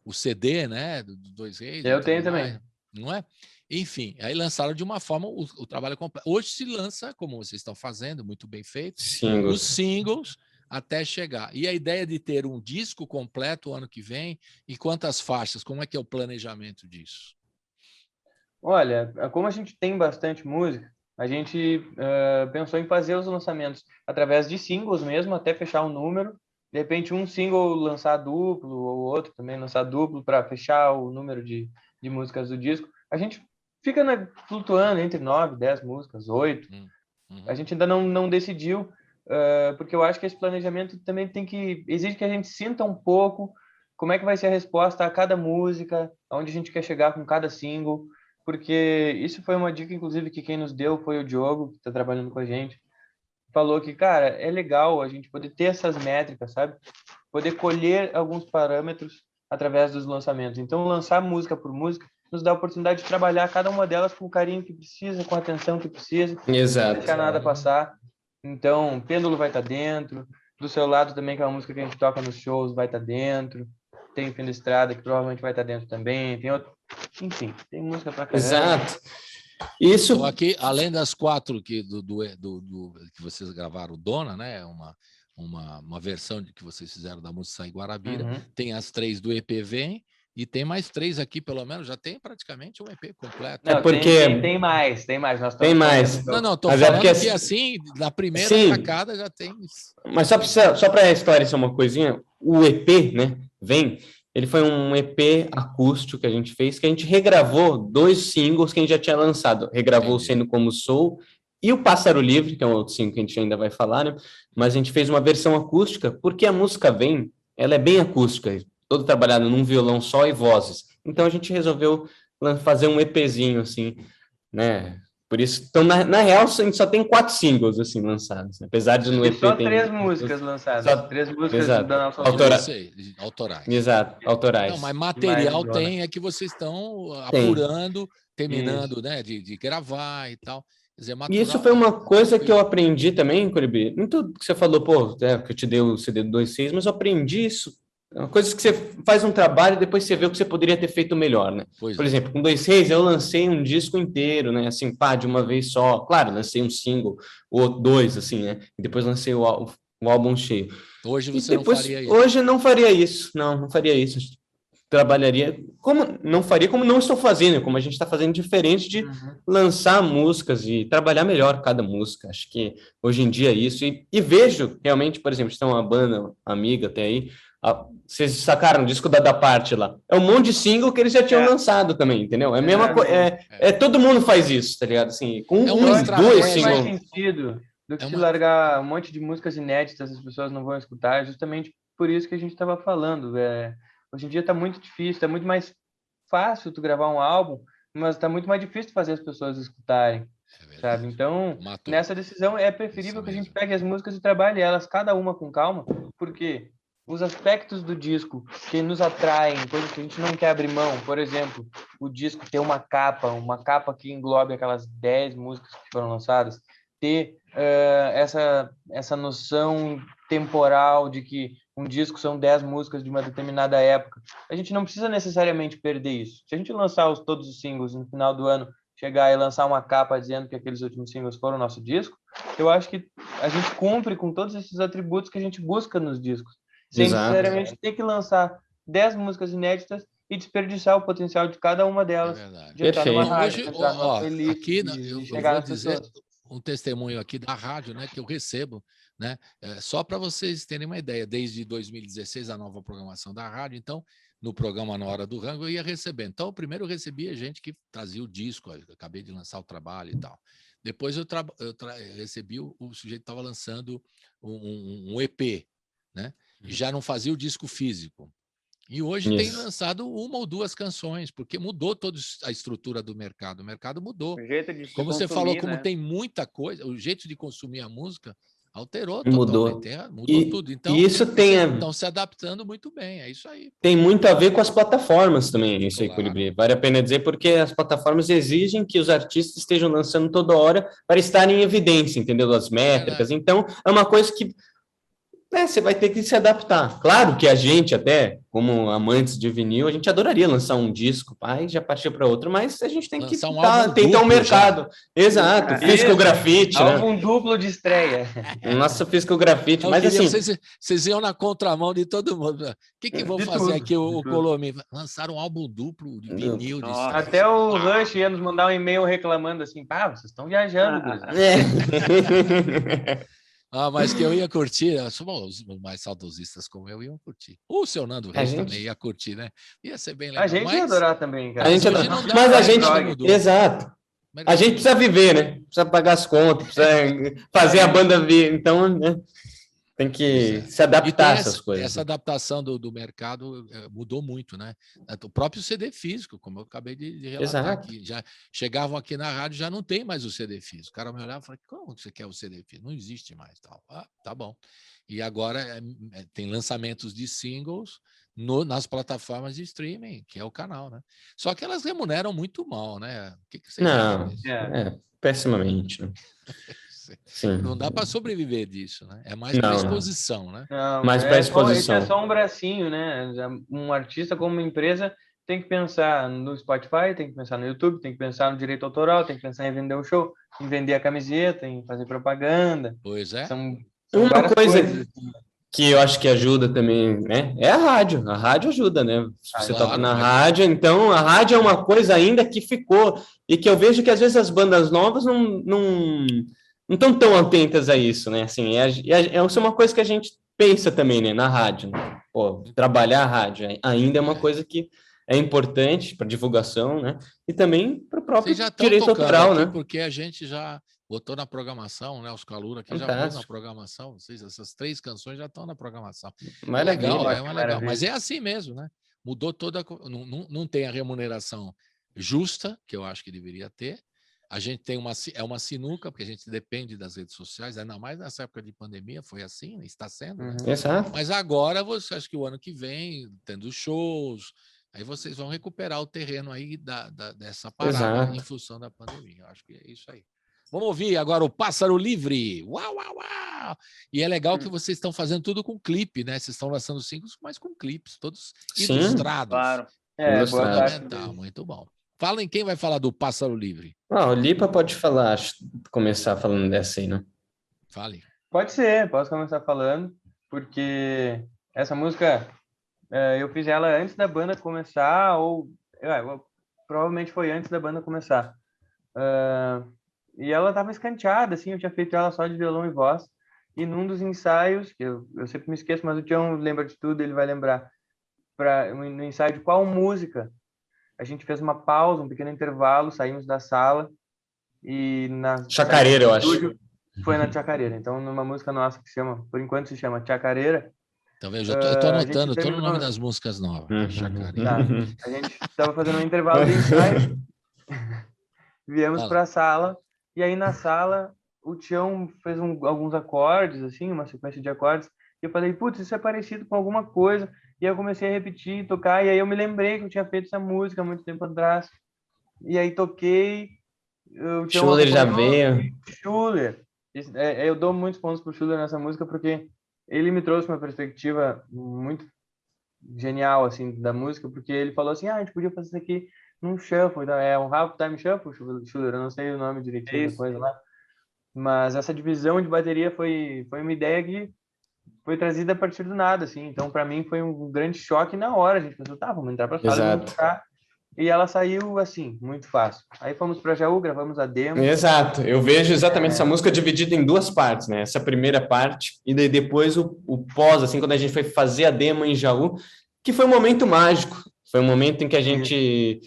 o CD, né? Dos Dois Reis. Eu tenho também. Não é? Enfim, aí lançaram de uma forma o trabalho completo. Hoje se lança, como vocês estão fazendo, muito bem feito, os singles até chegar. E a ideia de ter um disco completo o ano que vem, e quantas faixas? Como é que é o planejamento disso? Olha, como a gente tem bastante música, a gente pensou em fazer os lançamentos através de singles mesmo, até fechar um número. De repente, um single lançar duplo, ou outro também lançar duplo, para fechar o número de músicas do disco. A gente fica flutuando entre 9, 10 músicas, 8. A gente ainda não decidiu, porque eu acho que esse planejamento também exige que a gente sinta um pouco como é que vai ser a resposta a cada música, aonde a gente quer chegar com cada single, porque isso foi uma dica, inclusive, que quem nos deu foi o Diogo, que está trabalhando com a gente. Falou que, cara, é legal a gente poder ter essas métricas, sabe? Poder colher alguns parâmetros através dos lançamentos. Então, lançar música por música nos dá a oportunidade de trabalhar cada uma delas com o carinho que precisa, com a atenção que precisa. Exato. Não deixar nada passar. Então, Pêndulo vai estar dentro. Do Seu Lado também, que é uma música que a gente toca nos shows, vai estar dentro. Tem Fim da Estrada, que provavelmente vai estar dentro também. Tem outro... Enfim, tem música pra caramba. Exato. Isso. Então, aqui, além das 4 que vocês gravaram, Dona, né? Uma versão que vocês fizeram da música Sai Guarabira, tem as 3 do EP Vem, e tem mais 3 aqui, pelo menos, já tem praticamente um EP completo. Não, tem mais. Nós tem mais. Não, tô falando que assim, na primeira sacada já tem isso. Mas só para esclarecer uma coisinha, o EP, né, Vem, ele foi um EP acústico que a gente fez, que a gente regravou 2 singles que a gente já tinha lançado. Regravou Sendo Como Sou e o Pássaro Livre, que é um outro single que a gente ainda vai falar, né? Mas a gente fez uma versão acústica, porque a música Vem, ela é bem acústica, todo trabalhado num violão só e vozes. Então a gente resolveu fazer um EPzinho, assim, né? Por isso, então, na real, a gente só tem 4 singles, assim, lançados. Apesar de no EP só tem... 3 músicas lançadas. Só 3 músicas da nossa autorais. Exato, autorais. Não, mas material tem, é que vocês estão apurando, terminando, né, de gravar e tal. Quer dizer, e isso foi uma coisa que eu aprendi também, Colibri. Não tudo que você falou, que eu te dei o CD do 2.6, mas eu aprendi isso. É uma coisa que você faz um trabalho e depois você vê o que você poderia ter feito melhor, né? Por exemplo, com 2.6 eu lancei um disco inteiro, né? Assim, de uma vez só. Claro, lancei um single, ou 2, assim, né? E depois lancei o álbum cheio. Hoje você não faria isso? Hoje não faria isso. Não faria isso. Trabalharia como não estou fazendo, como a gente está fazendo, diferente de lançar músicas e trabalhar melhor cada música. Acho que hoje em dia é isso. E vejo realmente, por exemplo, tem uma banda amiga até aí. Vocês sacaram o disco da Parte lá? É um monte de single que eles já tinham lançado também, entendeu? É a mesma coisa. Todo mundo faz isso, tá ligado? Assim, com 2 singles. Mais sentido do que se largar um monte de músicas inéditas, as pessoas não vão escutar. É justamente por isso que a gente estava falando. Hoje em dia está muito difícil, está muito mais fácil tu gravar um álbum, mas está muito mais difícil fazer as pessoas escutarem, sabe? Então, nessa decisão é preferível que a gente pegue as músicas e trabalhe elas cada uma com calma, porque os aspectos do disco que nos atraem, coisas que a gente não quer abrir mão, por exemplo, o disco ter uma capa que englobe aquelas 10 músicas que foram lançadas, ter essa noção temporal de que um disco são 10 músicas de uma determinada época. A gente não precisa necessariamente perder isso. Se a gente lançar todos os singles no final do ano, chegar e lançar uma capa dizendo que aqueles últimos singles foram o nosso disco, eu acho que a gente cumpre com todos esses atributos que a gente busca nos discos. Sem necessariamente ter que lançar 10 músicas inéditas e desperdiçar o potencial de cada uma delas. De entrar numa rádio, aqui eu vou dizer um testemunho aqui da rádio, né, que eu recebo, né, só para vocês terem uma ideia, desde 2016 a nova programação da rádio, então no programa Na Hora do Rango eu ia recebendo. Então primeiro eu recebia gente que trazia o disco, eu acabei de lançar o trabalho e tal. Depois eu recebi o sujeito estava lançando um EP, né, e já não fazia o disco físico. E hoje tem lançado 1 ou 2 canções, porque mudou toda a estrutura do mercado. O mercado mudou. O jeito de como você falou, como tem muita coisa, o jeito de consumir a música Alterou Mudou. totalmente, mudou tudo. Então, e isso estão se adaptando muito bem, é isso aí. Tem muito a ver com as plataformas também, isso aí, Claro. Colibri. Vale a pena dizer, porque as plataformas exigem que os artistas estejam lançando toda hora para estarem em evidência, entendeu? As métricas. Então, é uma coisa que você vai ter que se adaptar. Claro que a gente, até como amantes de vinil, a gente adoraria lançar um disco, pai, já partiu para outro, mas a gente tem que tentar um mercado. Já. Exato, Physical Graffiti. Álbum duplo de estreia. Nossa, Physical Graffiti. Mas assim, vocês iam na contramão de todo mundo. O que vão fazer aqui o Colomi? Lançaram um álbum duplo de vinil. De até o Rush ia nos mandar um e-mail reclamando assim, vocês estão viajando. Mas que eu ia curtir, os mais saudosistas como eu iam curtir. O seu Nando Reis também ia curtir, né? Ia ser bem legal. A gente ia adorar também, cara. Mas a gente... Exato. A gente precisa viver, né? Precisa pagar as contas, precisa fazer a banda vir. Então, né? Tem que se adaptar a essas coisas. Essa adaptação do mercado mudou muito, né? O próprio CD físico, como eu acabei de relatar aqui. Já chegavam aqui na rádio, já não tem mais o CD físico. O cara me olhava e falava, como você quer o CD físico? Não existe mais. Tal. Tá bom. E agora tem lançamentos de singles nas plataformas de streaming, que é o canal, né? Só que elas remuneram muito mal, né? O que vocês acham disso? Pessimamente, né? Sim. Não dá para sobreviver disso, né? É mais para exposição, né? Não, mais para exposição. Isso é só um bracinho, né? Um artista como uma empresa tem que pensar no Spotify, tem que pensar no YouTube, tem que pensar no direito autoral, tem que pensar em vender o show, em vender a camiseta, em fazer propaganda. Pois é. São uma coisa que eu acho que ajuda também, né? É a rádio. A rádio ajuda, né? Se você toca na rádio, então a rádio é uma coisa ainda que ficou e que eu vejo que às vezes as bandas novas não estão tão atentas a isso, né? Assim, é uma coisa que a gente pensa também, né? Na rádio. Né? Pô, trabalhar a rádio ainda é uma coisa que é importante para divulgação, né? E também para o próprio direito autoral, né? Porque a gente já botou na programação, né? Os Calura aqui já pôs na programação. Essas 3 canções já estão na programação. Legal. Mas é assim mesmo, né? Mudou toda... Não tem a remuneração justa, que eu acho que deveria ter. A gente tem uma sinuca, porque a gente depende das redes sociais, ainda mais nessa época de pandemia, foi assim, né? Está sendo. Né? Exato. Mas agora, você acha que o ano que vem, tendo shows, aí vocês vão recuperar o terreno aí dessa parada em função da pandemia. Eu acho que é isso aí. Vamos ouvir agora o Pássaro Livre. Uau, uau, uau! E é legal que vocês estão fazendo tudo com clipe, né? Vocês estão lançando singles, mas com clipes, todos ilustrados. Claro. Fundamental, muito bom. Falem quem vai falar do Pássaro Livre. O Lipa pode começar falando dessa aí, né? Fale. Pode ser, posso começar falando, porque essa música, eu fiz ela antes da banda começar, provavelmente foi antes da banda começar. E ela estava escanteada, assim, eu tinha feito ela só de violão e voz, e num dos ensaios, que eu sempre me esqueço, mas o Tião lembra de tudo, ele vai lembrar, no ensaio de qual música, a gente fez uma pausa, um pequeno intervalo, saímos da sala e na Chacareira, eu acho. Foi na Chacareira. Então, numa música nossa que por enquanto se chama Chacareira. Então, eu tô anotando todo o nome das músicas novas. Chacareira. Tá. A gente estava fazendo um intervalo de ensaio, viemos para a sala e aí na sala o Tião fez alguns acordes, assim, uma sequência de acordes. E eu falei, putz, isso é parecido com alguma coisa. E eu comecei a repetir, tocar, e aí eu me lembrei que eu tinha feito essa música há muito tempo atrás. E aí toquei. Schuller já veio. Schuller. Eu dou muitos pontos pro Schuller nessa música, porque ele me trouxe uma perspectiva muito genial, assim, da música, porque ele falou assim, a gente podia fazer isso aqui num shuffle, então, um half-time shuffle, Schuller, eu não sei o nome direitinho da coisa lá. Mas essa divisão de bateria foi uma ideia que foi trazida a partir do nada, assim. Então, para mim, foi um grande choque na hora. A gente pensou, vamos entrar para a sala, vamos tocar. E ela saiu, assim, muito fácil. Aí fomos para Jaú, gravamos a demo. Exato. Eu vejo exatamente essa música dividida em 2 partes, né? Essa primeira parte e daí depois o pós, assim, quando a gente foi fazer a demo em Jaú, que foi um momento mágico. Foi um momento em que a gente...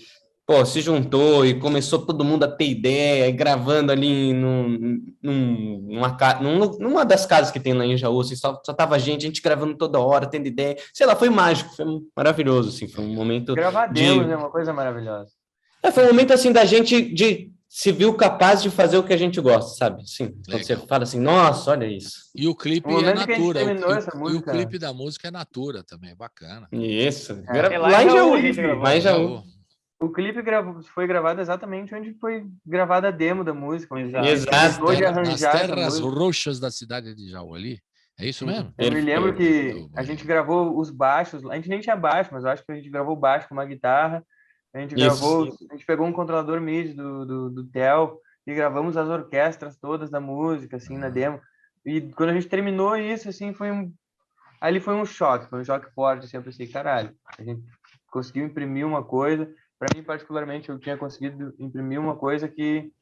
se juntou e começou todo mundo a ter ideia, gravando ali numa das casas que tem lá em Jaú, assim, só tava a gente gravando toda hora, tendo ideia, sei lá, foi mágico, foi maravilhoso, assim, foi um momento... Gravar demos é uma coisa maravilhosa. Foi um momento, assim, da gente de se viu capaz de fazer o que a gente gosta, sabe? Sim, quando você fala assim, nossa, olha isso. E o clipe é Natura. E o clipe da música é Natura também, bacana. Isso. Lá em Jaú, lá em Jaú. O clipe foi gravado exatamente onde foi gravada a demo da música. Exato. Nas terras roxas da cidade de Jaú ali. É isso mesmo? Eu me lembro que a gente gravou os baixos, a gente nem tinha baixo, mas eu acho que a gente gravou baixo com uma guitarra. A gente pegou um controlador MIDI do Theo e gravamos as orquestras todas da música, assim, na demo. E quando a gente terminou isso, assim, ali foi um choque forte, assim, eu pensei, caralho, a gente conseguiu imprimir uma coisa. Para mim, particularmente, eu tinha conseguido imprimir uma coisa que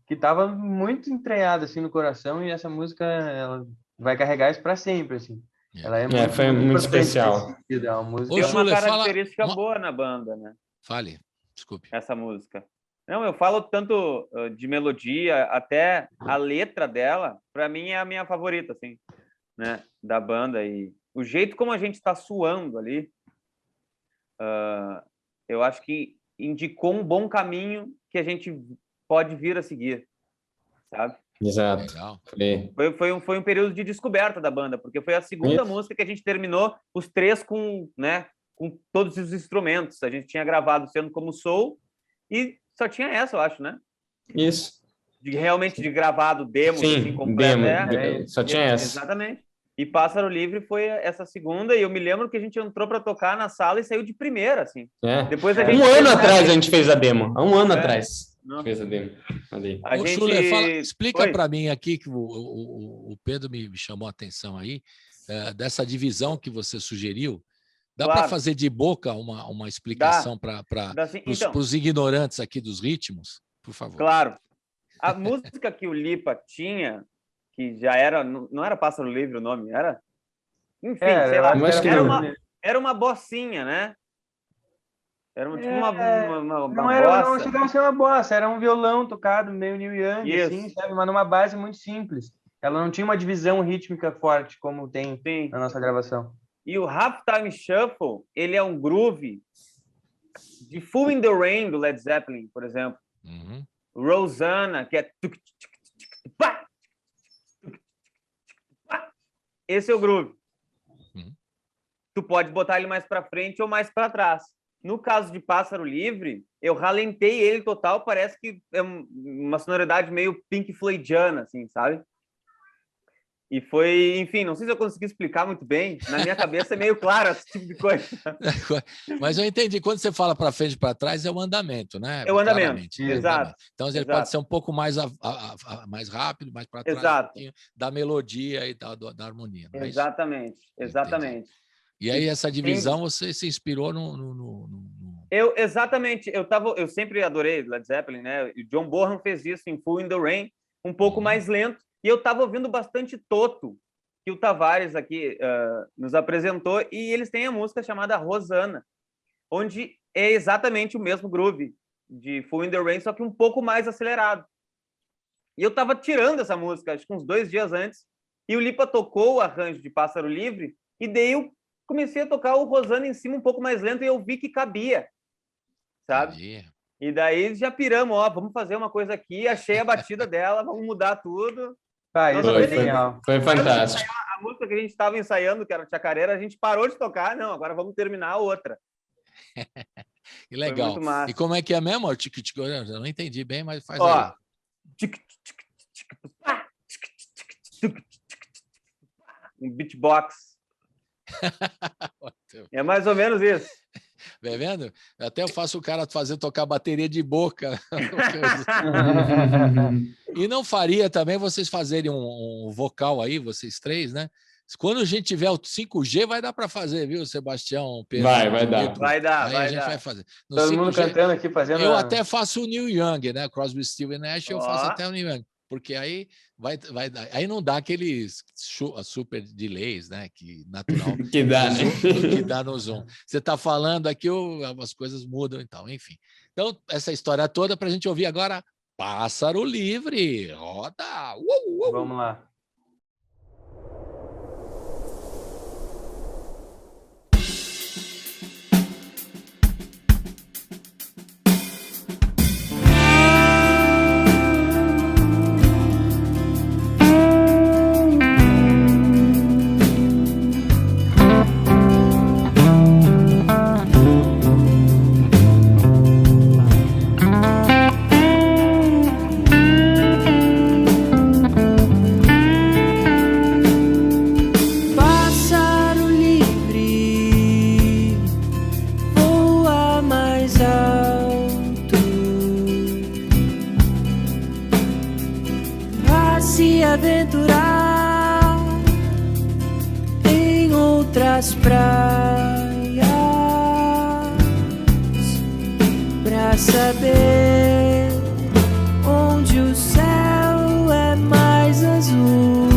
estava muito entranhada, assim, no coração, e essa música, ela vai carregar isso para sempre, assim. Ela foi muito especial. É uma música... Tem uma característica boa na banda, né? Fale, desculpe. Essa música. Não, eu falo tanto de melodia, até a letra dela, para mim é a minha favorita, assim, né, da banda. E o jeito como a gente está suando ali, eu acho que indicou um bom caminho que a gente pode vir a seguir, sabe? Exato. Foi um período de descoberta da banda, porque foi a segunda música que a gente terminou os três com todos os instrumentos. A gente tinha gravado sendo como soul e só tinha essa, eu acho, né? Isso. Realmente de gravado, demo, sim, assim, completo. Só tinha essa. Exatamente. E Pássaro Livre foi essa segunda, e eu me lembro que a gente entrou para tocar na sala e saiu de primeira, assim. Depois a gente atrás a gente fez a demo. Há um ano atrás. Fez a demo. Schuller, explica para mim aqui, que o Pedro me chamou a atenção aí, dessa divisão que você sugeriu. Dá para fazer de boca uma explicação para os ignorantes aqui dos ritmos, por favor? Claro. A música que o Lipa tinha, que já era... Não era Pássaro Livre o nome, era? Enfim, sei lá. Era uma bocinha, né? Era uma bossa. Não chegava a ser uma bossa, era um violão tocado meio Neil Young, assim, sabe? Mas numa base muito simples. Ela não tinha uma divisão rítmica forte, como tem na nossa gravação. E o Halftime Shuffle, ele é um groove de Full in the Rain, do Led Zeppelin, por exemplo. Rosanna, que é... Esse é o groove. Tu pode botar ele mais para frente ou mais para trás. No caso de Pássaro Livre, eu ralentei ele total, parece que é uma sonoridade meio Pink Floydiana, assim, sabe? E foi, enfim, não sei se eu consegui explicar muito bem. Na minha cabeça é meio claro esse tipo de coisa. Mas eu entendi. Quando você fala para frente e para trás, é o andamento, né? É o andamento, exato. Então, ele pode ser um pouco mais rápido, mais para trás, exato. Um pouquinho da melodia e da harmonia. Não é exatamente, isso? exatamente. Entendi. E aí, essa divisão, você se inspirou Exatamente. Eu sempre adorei Led Zeppelin, né? O John Bonham fez isso em Full in the Rain, um pouco mais lento. E eu estava ouvindo bastante Toto, que o Tavares aqui nos apresentou, e eles têm a música chamada Rosanna, onde é exatamente o mesmo groove de Full in the Rain, só que um pouco mais acelerado. E eu estava tirando essa música, acho que uns 2 dias antes, e o Lipa tocou o arranjo de Pássaro Livre, e daí eu comecei a tocar o Rosanna em cima um pouco mais lento, e eu vi que cabia, sabe? E daí já piramos, vamos fazer uma coisa aqui, achei a batida dela, vamos mudar tudo. Foi fantástico. A música que a gente estava ensaiando, que era Chacareira, a gente parou de tocar. Não, agora vamos terminar a outra. Que legal. E como é que é mesmo? Eu não entendi bem, mas faz aí. Um beatbox. É mais ou menos isso. Tá vendo? Até eu faço o cara tocar bateria de boca. E não faria também vocês fazerem um vocal aí, vocês três, né? Quando a gente tiver o 5G, vai dar para fazer, viu, Sebastião? Pedro, vai dar. Vai dar, aí a gente vai fazer. No todo 5G, mundo cantando aqui, fazendo... Eu até faço o Neil Young, né? Crosby, Stills e Nash, eu faço até o Neil Young. Porque aí aí não dá aqueles super delays, né? Que natural que dá, né? Que dá no Zoom. Você está falando aqui, as coisas mudam e tal, enfim. Então, essa história toda para a gente ouvir agora Pássaro Livre. Roda! Vamos lá. outras praias pra saber onde o céu é mais azul.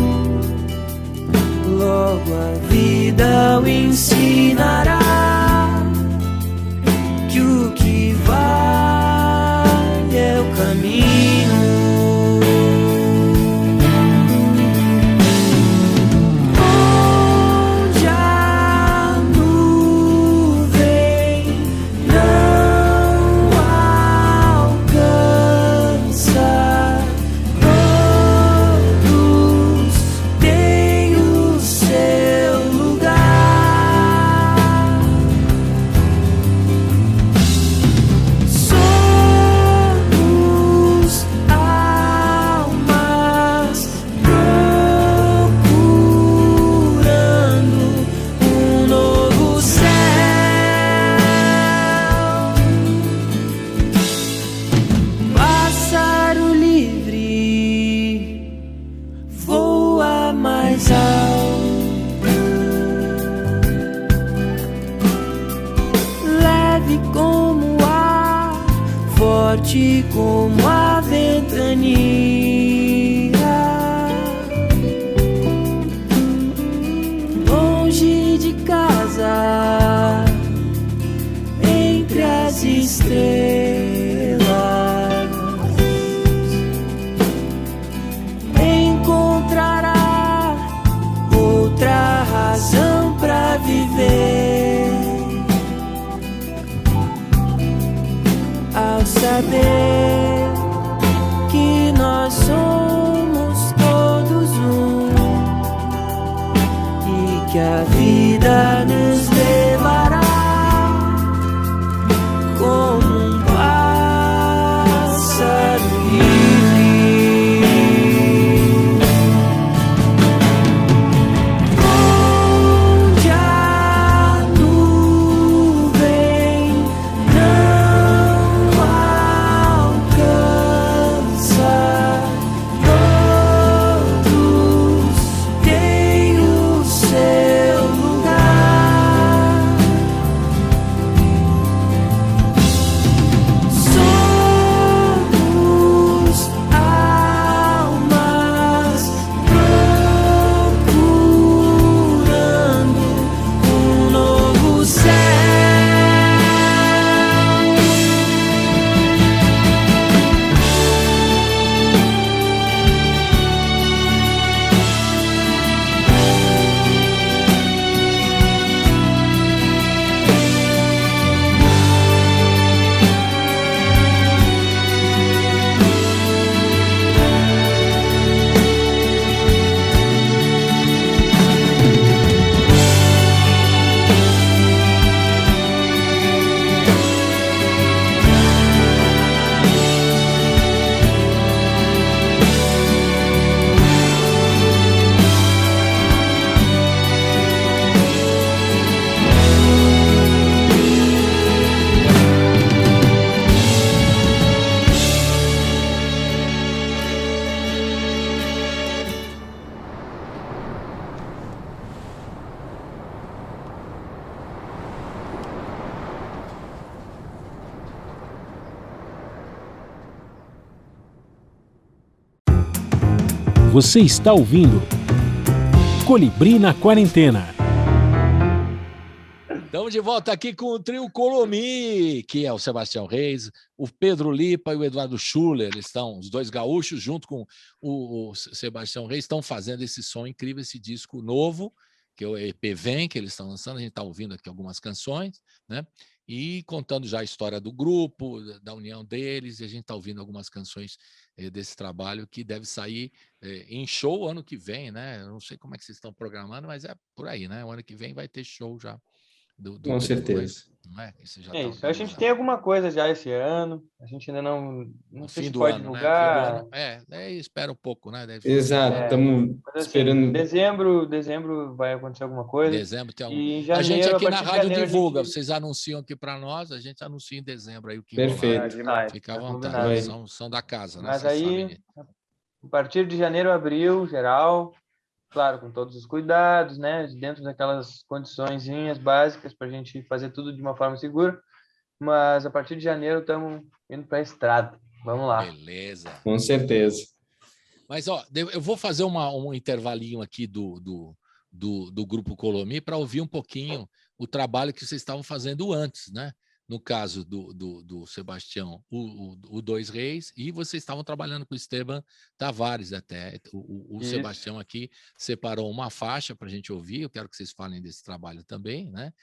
Logo a vida o ensinará que o que vale é o caminho. Onde a nuvem não alcança, todos têm o seu lugar. Somos almas procurando um novo céu. Pássaro livre voa mais alto, leve como o ar, forte como a ventania. Longe de casa, entre as estrelas, encontrará outra razão pra viver. Ao saber que nós somos todos um e que a vida nos levará como um pássaro livre. Onde a nuvem não alcança, todos têm o seu lugar. Somos almas procurando um novo céu. Você está ouvindo Colibri na Quarentena. Estamos de volta aqui com o trio Colomi, que é o Sebastião Reis, o Pedro Lipa e o Eduardo Schuller. Eles estão, os dois gaúchos, junto com o Sebastião Reis, estão fazendo esse som incrível, esse disco novo, que é o EP Vem, que eles estão lançando. A gente está ouvindo aqui algumas canções, né? E contando já a história do grupo, da união deles, e a gente está ouvindo algumas canções desse trabalho que deve sair em show ano que vem, né? Eu não sei como é que vocês estão programando, mas é por aí, né? O ano que vem vai ter show já. Com certeza. Não é? Isso já É isso. A gente tem alguma coisa já esse ano. A gente ainda não sei se pode divulgar. Né? Espera um pouco, né? Exato. Estamos esperando. Dezembro vai acontecer alguma coisa. Dezembro tem algum... E em janeiro, a gente aqui na rádio divulga. Gente... Vocês anunciam aqui para nós, a gente anuncia em dezembro aí o que Perfeito. rolar. Fica à vontade. São da casa, né? Mas aí, a partir de janeiro, abril, geral. claro, com todos os cuidados, né? Dentro daquelas condiçõezinhas básicas para a gente fazer tudo de uma forma segura. Mas a partir de janeiro estamos indo para a estrada. Vamos lá. Beleza. Com certeza. Mas, ó, eu vou fazer um intervalinho aqui do Grupo Colomi para ouvir um pouquinho o trabalho que vocês estavam fazendo antes, né? No caso do Sebastião, o Dois Reis, e vocês estavam trabalhando com o Esteban Tavares até. O Sebastião aqui separou uma faixa para a gente ouvir, eu quero que vocês falem desse trabalho também, né?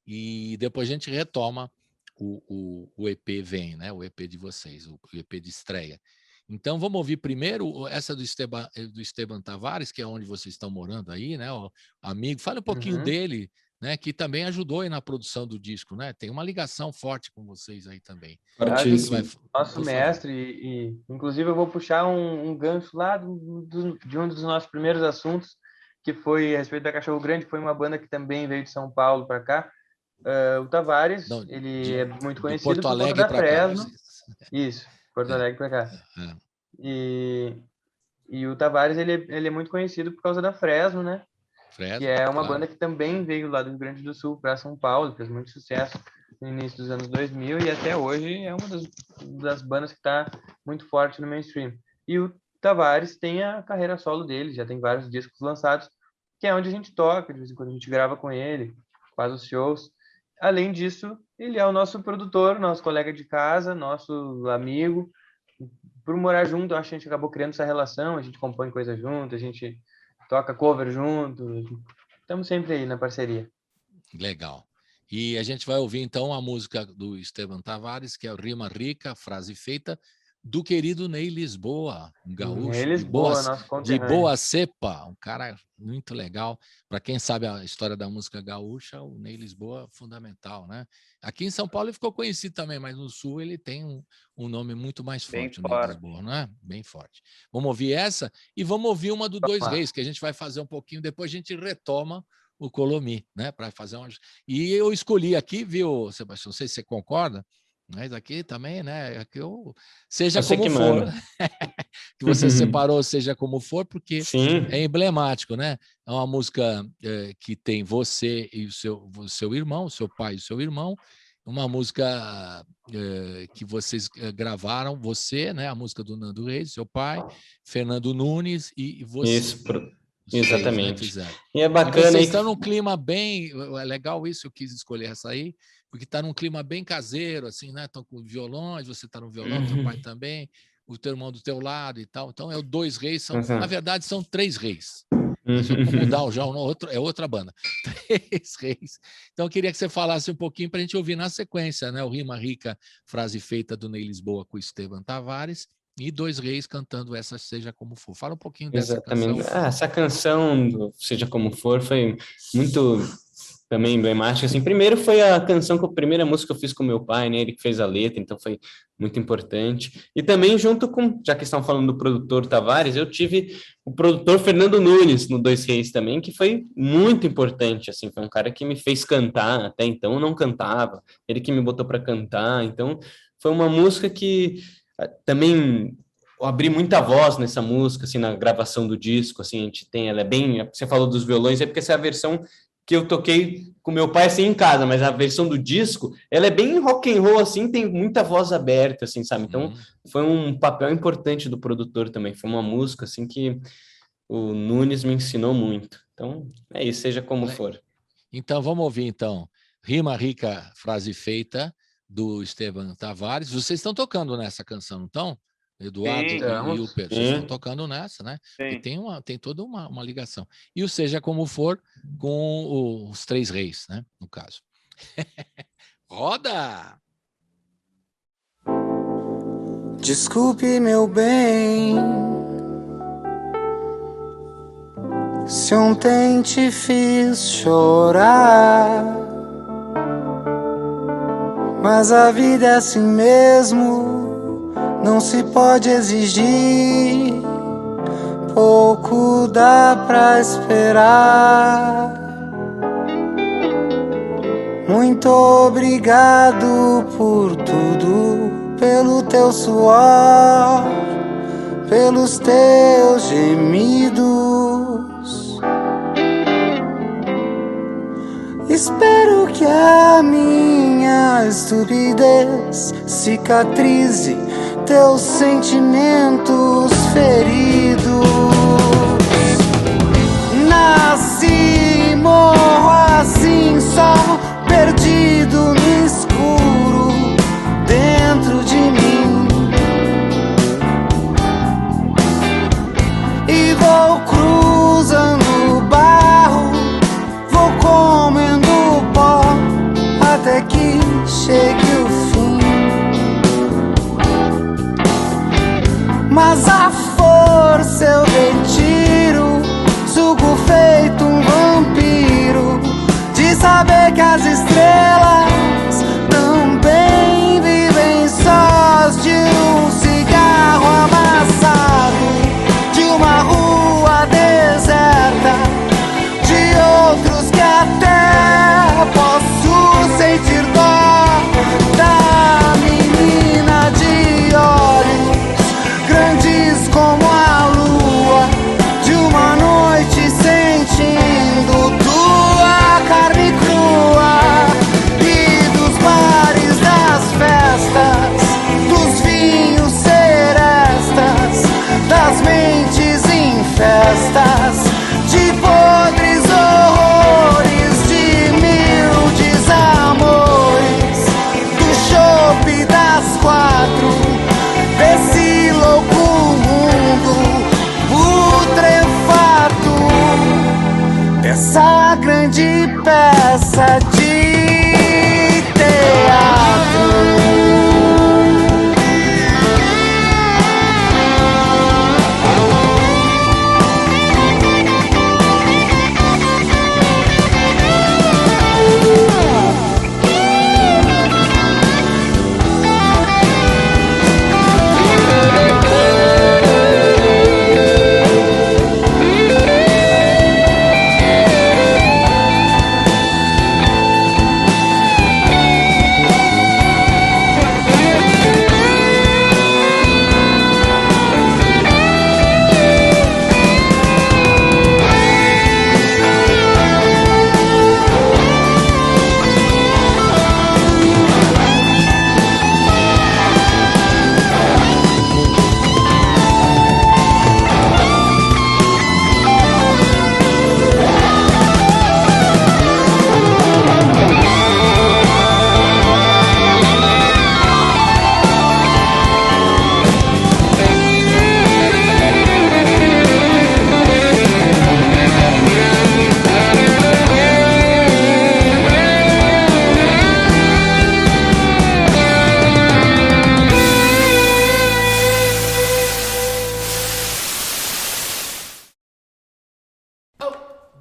E depois a gente retoma o EP Vem, né? O EP de vocês, o EP de estreia. Então, vamos ouvir primeiro essa do Esteban Tavares, que é onde vocês estão morando aí, né? O amigo, fala um pouquinho dele, né, que também ajudou aí na produção do disco, né? Tem uma ligação forte com vocês aí também. Nosso mestre, e inclusive eu vou puxar um gancho lá de um dos nossos primeiros assuntos, que foi a respeito da Cachorro Grande, que foi uma banda que também veio de São Paulo para cá. O Tavares, ele é muito conhecido Porto Alegre por conta da Fresno. Isso, Porto É. Alegre para cá. É. E o Tavares, ele é muito conhecido por causa da Fresno, né? Fresno, que é uma claro. banda que também veio lá do Rio Grande do Sul para São Paulo, fez muito sucesso no início dos anos 2000 e até hoje é uma das bandas que está muito forte no mainstream. E o Tavares tem a carreira solo dele, já tem vários discos lançados, que é onde a gente toca, de vez em quando a gente grava com ele, faz os shows. Além disso, ele é o nosso produtor, nosso colega de casa, nosso amigo. Por morar junto, acho que a gente acabou criando essa relação, a gente compõe coisa junto, a gente toca cover junto, estamos sempre aí na parceria. Legal. E a gente vai ouvir então a música do Esteban Tavares, que é o Rima Rica, Frase Feita, do querido Ney Lisboa, um gaúcho Ney Lisboa, de boa cepa, um cara muito legal. Para quem sabe a história da música gaúcha, o Ney Lisboa é fundamental, né? Aqui em São Paulo ele ficou conhecido também, mas no Sul ele tem um nome muito mais forte, o Ney Lisboa, não é? Bem forte. Vamos ouvir essa e vamos ouvir uma do Dois Reis, que a gente vai fazer um pouquinho, depois a gente retoma o Colomi, né? Para fazer uma... E eu escolhi aqui, viu, Sebastião? Não sei se você concorda, mas aqui também, né? Aqui seja como for, que você separou, seja como for, porque é emblemático, né? É uma música que tem você e o seu irmão, o seu pai e o seu irmão, uma música que vocês gravaram, você, né? A música do Nando Reis, seu pai, Fernando Nunes e você. Isso, exatamente. Três, né, e é bacana. E vocês estão num clima bem... É legal isso, eu quis escolher essa aí, porque está num clima bem caseiro, assim, né? Estão com violões, você está no violão, teu pai também, o teu irmão do teu lado e tal. Então, é o Dois Reis, na verdade, são Três Reis. Mas eu vou mudar o João, é outra banda. Três Reis. Então, eu queria que você falasse um pouquinho para a gente ouvir na sequência, né? O Rima Rica, Frase Feita, do Ney Lisboa com o Esteban Tavares, e Dois Reis cantando essa Seja Como For. Fala um pouquinho dessa canção. Essa canção do Seja Como For foi muito também emblemática. Assim, primeiro foi a primeira música que eu fiz com meu pai, né? Ele que fez a letra, então foi muito importante. E também junto com, já que estão falando do produtor Tavares, eu tive o produtor Fernando Nunes no Dois Reis também, que foi muito importante, assim, foi um cara que me fez cantar, até então eu não cantava, ele que me botou para cantar, então foi uma música que também eu abri muita voz nessa música, assim, na gravação do disco, assim, a gente tem, ela é bem, você falou dos violões, é porque essa é a versão que eu toquei com meu pai, assim, em casa, mas a versão do disco, ela é bem rock and roll, assim, tem muita voz aberta, assim, sabe, então foi um papel importante do produtor também, foi uma música, assim, que o Nunes me ensinou muito, então é isso, Seja Como For. Então, vamos ouvir, então, Rima Rica, Frase Feita, do Esteban Tavares. Vocês estão tocando nessa canção, não estão? Eduardo e o Pedro, vocês estão tocando nessa, né? E tem toda uma ligação. E o Seja Como For com os Três Reis, né? No caso. Roda! Desculpe, meu bem, se ontem te fiz chorar, mas a vida é assim mesmo, não se pode exigir, pouco dá pra esperar. Muito obrigado por tudo, pelo teu suor, pelos teus gemidos. Espero que a minha estupidez cicatrize teus sentimentos feridos. Nasci, morro assim, só perdido no escuro dentro de mim. E vou cruzando o barro, vou comendo pó até que chegue o fim. Mas a força eu retiro, sugo feito um vampiro, de saber que as estrelas também vivem sós, de um cigarro amassado, de uma rua deserta, de outros que até posso sentir dó da menina de olhos grandes como a lua, de uma noite sentindo tua carne crua, e dos bares das festas, dos vinhos serestas, das mentes em festas, de podres horrores, de mil desamores, do chope das quatro, desse louco mundo putrefato, dessa grande peça de teatro.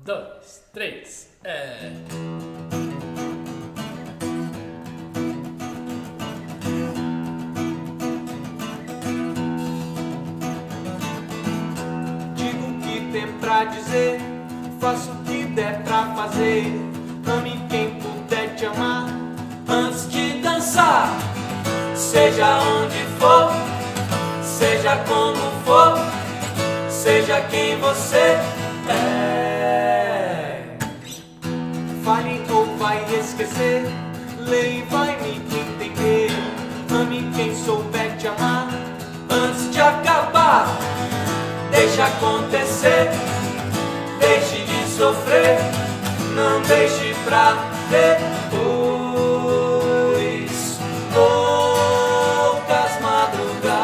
Dois, três, Digo o que tem pra dizer, faço o que der pra fazer. Ame quem puder te amar antes de dançar. Seja onde for, seja como for, seja quem você é. Fale ou vai esquecer, leia e vai me entender. Ame quem souber te amar antes de acabar. Deixa acontecer, deixe de sofrer, não deixe pra depois. Poucas madrugadas,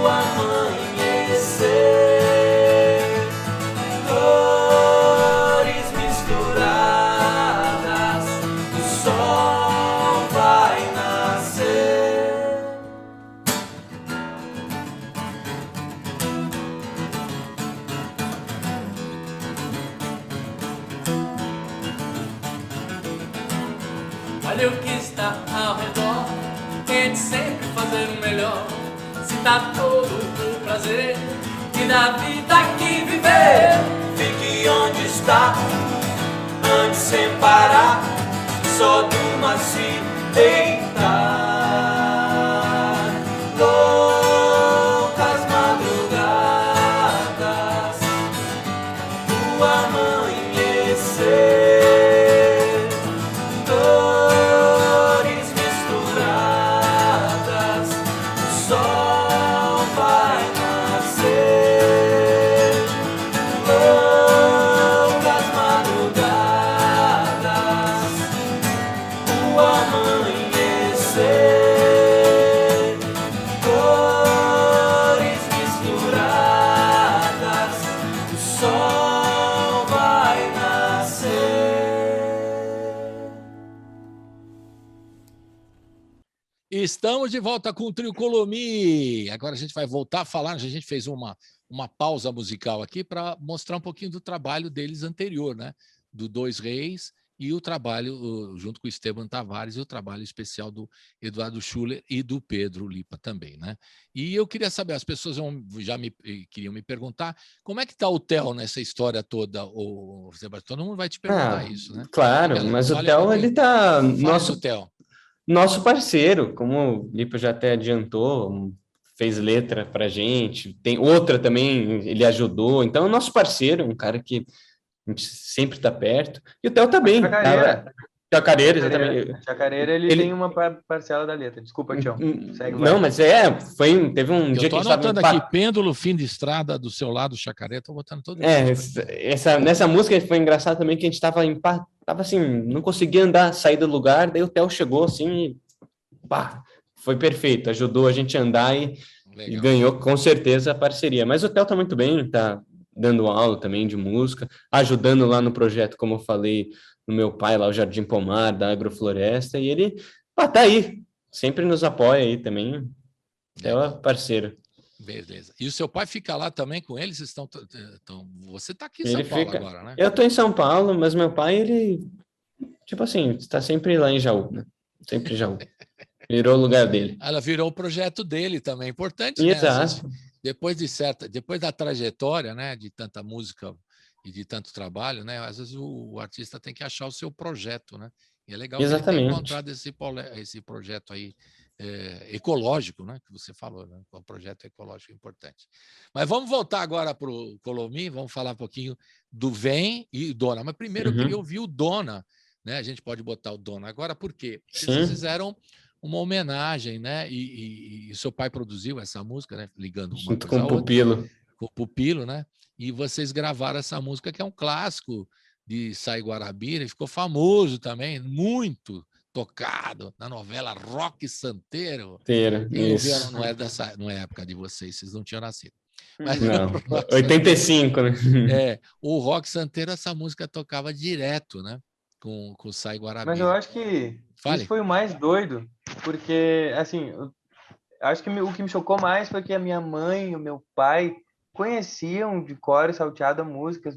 o amanhecer, cores misturadas, o sol vai nascer. olha o que está ao redor, tente sempre fazer o melhor. Se dá todo o prazer e da vida que viver, Fique onde está, ande sem parar, só durma se deitar. Loucas madrugadas, o amanhecer, nascer. Cores misturadas, o sol vai nascer. Longas madrugadas, o amanhecer. Cores misturadas, o sol vai nascer. Estamos de volta com o Trio Colomi. Agora a gente vai voltar a falar. A gente fez uma pausa musical aqui para mostrar um pouquinho do trabalho deles anterior, né? Do Dois Reis e o trabalho junto com o Esteban Tavares e o trabalho especial do Eduardo Schuller e do Pedro Lipa também, né? E eu queria saber, as pessoas queriam me perguntar como é que está o Theo nessa história toda, o Sebastião. Todo mundo vai te perguntar isso, né? Claro, mas o Theo, ele tá nosso parceiro, como o Lipa já até adiantou, fez letra pra gente, tem outra também, ele ajudou, então é nosso parceiro, um cara que a gente sempre tá perto, e o Theo tá bem. Chacareira, exatamente. Chacareira, ele tem uma parcela da letra. Desculpa, Tião. Não, mas teve um dia que a gente estava anotando aqui, pêndulo, fim de estrada, do seu lado, Chacareira, tô botando todo nessa música foi engraçado também que a gente tava assim, não conseguia andar, sair do lugar, daí o Theo chegou assim e foi perfeito, ajudou a gente a andar e ganhou com certeza a parceria. Mas o Theo tá muito bem, tá dando aula também de música, ajudando lá no projeto, como eu falei, no meu pai lá, o Jardim Pomar, da Agrofloresta, e ele tá aí, sempre nos apoia aí também, é parceiro. Beleza. E o seu pai fica lá também com eles? Você tá aqui em São Paulo agora, né? Eu tô em São Paulo, mas meu pai, ele, tipo assim, está sempre lá em Jaú, né? Sempre em Jaú. Virou o lugar dele. Ela virou o projeto dele também, importante, Exato. Né? Depois da trajetória, né, de tanta música e de tanto trabalho, né, às vezes o artista tem que achar o seu projeto, né? E é legal que ele tenha encontrado esse projeto aí ecológico, né, que você falou, né? Um projeto ecológico importante. Mas vamos voltar agora para o Colomi, vamos falar um pouquinho do Vem e Dona. Mas primeiro eu queria ouvir o Dona, né? A gente pode botar o Dona agora, por quê? Porque vocês fizeram uma homenagem, né? E seu pai produziu essa música, né? Ligando uma junto coisa com o Pupilo. Com o Pupilo, né? E vocês gravaram essa música, que é um clássico de Sai Guarabira, e ficou famoso também, muito tocado na novela Rock Santeiro. Isso. Não é época de vocês não tinham nascido. Mas, não, 85, né? O Rock Santeiro, essa música tocava direto, né? Com o Sai Guarabira. Mas eu acho que isso foi o mais doido, porque, assim, acho que o que me chocou mais foi que a minha mãe e o meu pai conheciam de cor e salteado a música.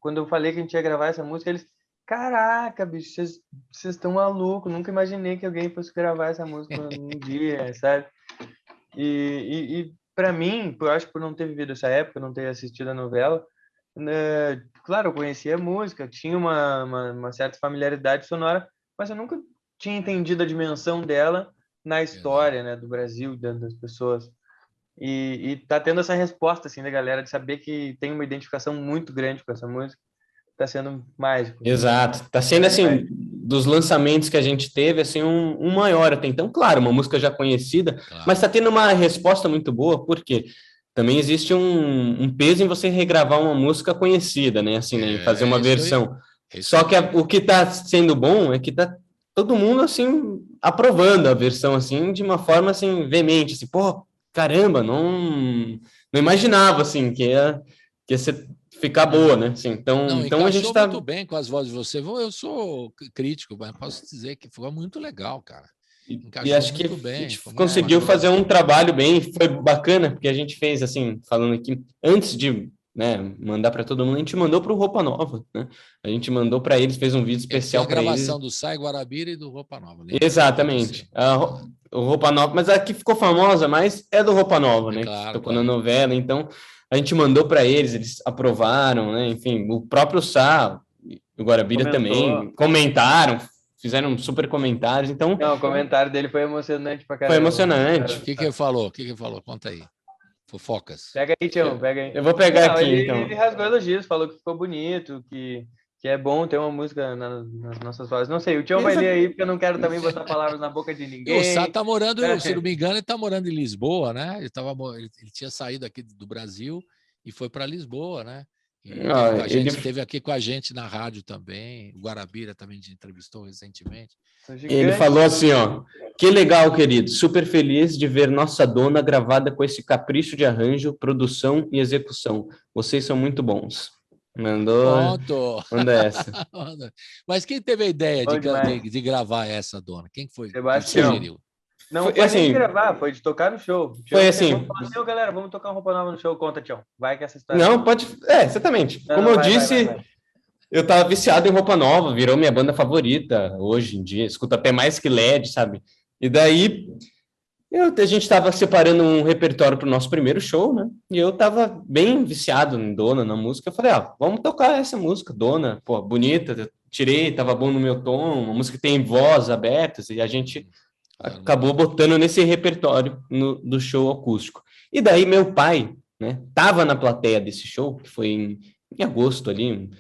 Quando eu falei que a gente ia gravar essa música, eles, caraca, bicho, vocês estão malucos, nunca imaginei que alguém fosse gravar essa música um dia, sabe? E para mim, eu acho que por não ter vivido essa época, não ter assistido a novela, claro, eu conhecia a música, tinha uma certa familiaridade sonora, mas eu nunca tinha entendido a dimensão dela na história, né, do Brasil, das pessoas. E tá tendo essa resposta, assim, da galera, de saber que tem uma identificação muito grande com essa música. Tá sendo mágico. Exato. Tá sendo, assim, dos lançamentos que a gente teve, assim, um maior até então. Claro, uma música já conhecida, mas tá tendo uma resposta muito boa, porque também existe um peso em você regravar uma música conhecida, né? Assim, né? Fazer uma versão. Só que o que tá sendo bom é que tá todo mundo, assim, aprovando a versão, assim, de uma forma, assim, veemente. Assim, pô, caramba, não imaginava, assim, que ia ficar boa, né? Assim, então a gente tá muito bem com as vozes de você. Eu sou crítico, mas posso dizer que ficou muito legal, cara. E acho que a gente conseguiu fazer um trabalho bem, foi bacana, porque a gente fez, assim, falando aqui, antes de, né, mandar para todo mundo, a gente mandou para o Roupa Nova, né? A gente mandou para eles, fez um vídeo especial para eles. A gravação do Sai Guarabira e do Roupa Nova. Exatamente. O Roupa Nova, mas a que ficou famosa mais é do Roupa Nova, né? Claro, que tocou na novela, então a gente mandou para eles aprovaram, né? Enfim, o próprio Sá, o Guarabira também comentaram, fizeram super comentários, então... Não, o comentário dele foi emocionante pra caramba. Foi emocionante. O que ele falou? Conta aí. Fofocas. Pega aí, Tião, pega aí. Eu vou pegar aqui, ele rasgou elogios, falou que ficou bonito, que que é bom ter uma música nas nossas vozes. Não sei, o Tião vai ler aí, porque eu não quero também botar palavras na boca de ninguém. O Sá tá morando, se não me engano, ele tá morando em Lisboa, né? Ele tinha saído aqui do Brasil e foi para Lisboa, né? Ele esteve aqui com a gente na rádio também. O Guarabira também te entrevistou recentemente. Ele falou assim, ó: que legal, querido, super feliz de ver nossa dona gravada com esse capricho de arranjo, produção e execução. Vocês são muito bons. Manda essa. Mas quem teve a ideia de gravar essa dona? Quem foi? Sebastião. Sugeriu? Não foi assim, nem de gravar, foi de tocar no show. Foi assim. Galera, vamos tocar uma roupa nova no show. Conta, Tião. Vai que essa história. Não, pode. Exatamente. Como eu disse, eu tava viciado em roupa nova, virou minha banda favorita hoje em dia. Escuto até mais que LED, sabe? E daí a gente estava separando um repertório para o nosso primeiro show, né? E eu estava bem viciado em Dona, na música. Eu falei, vamos tocar essa música, Dona, pô, bonita. Eu tirei, tava bom no meu tom, uma música que tem voz abertas, e a gente acabou botando nesse repertório do show acústico. E daí meu pai, né, tava na plateia desse show, que foi em agosto ali,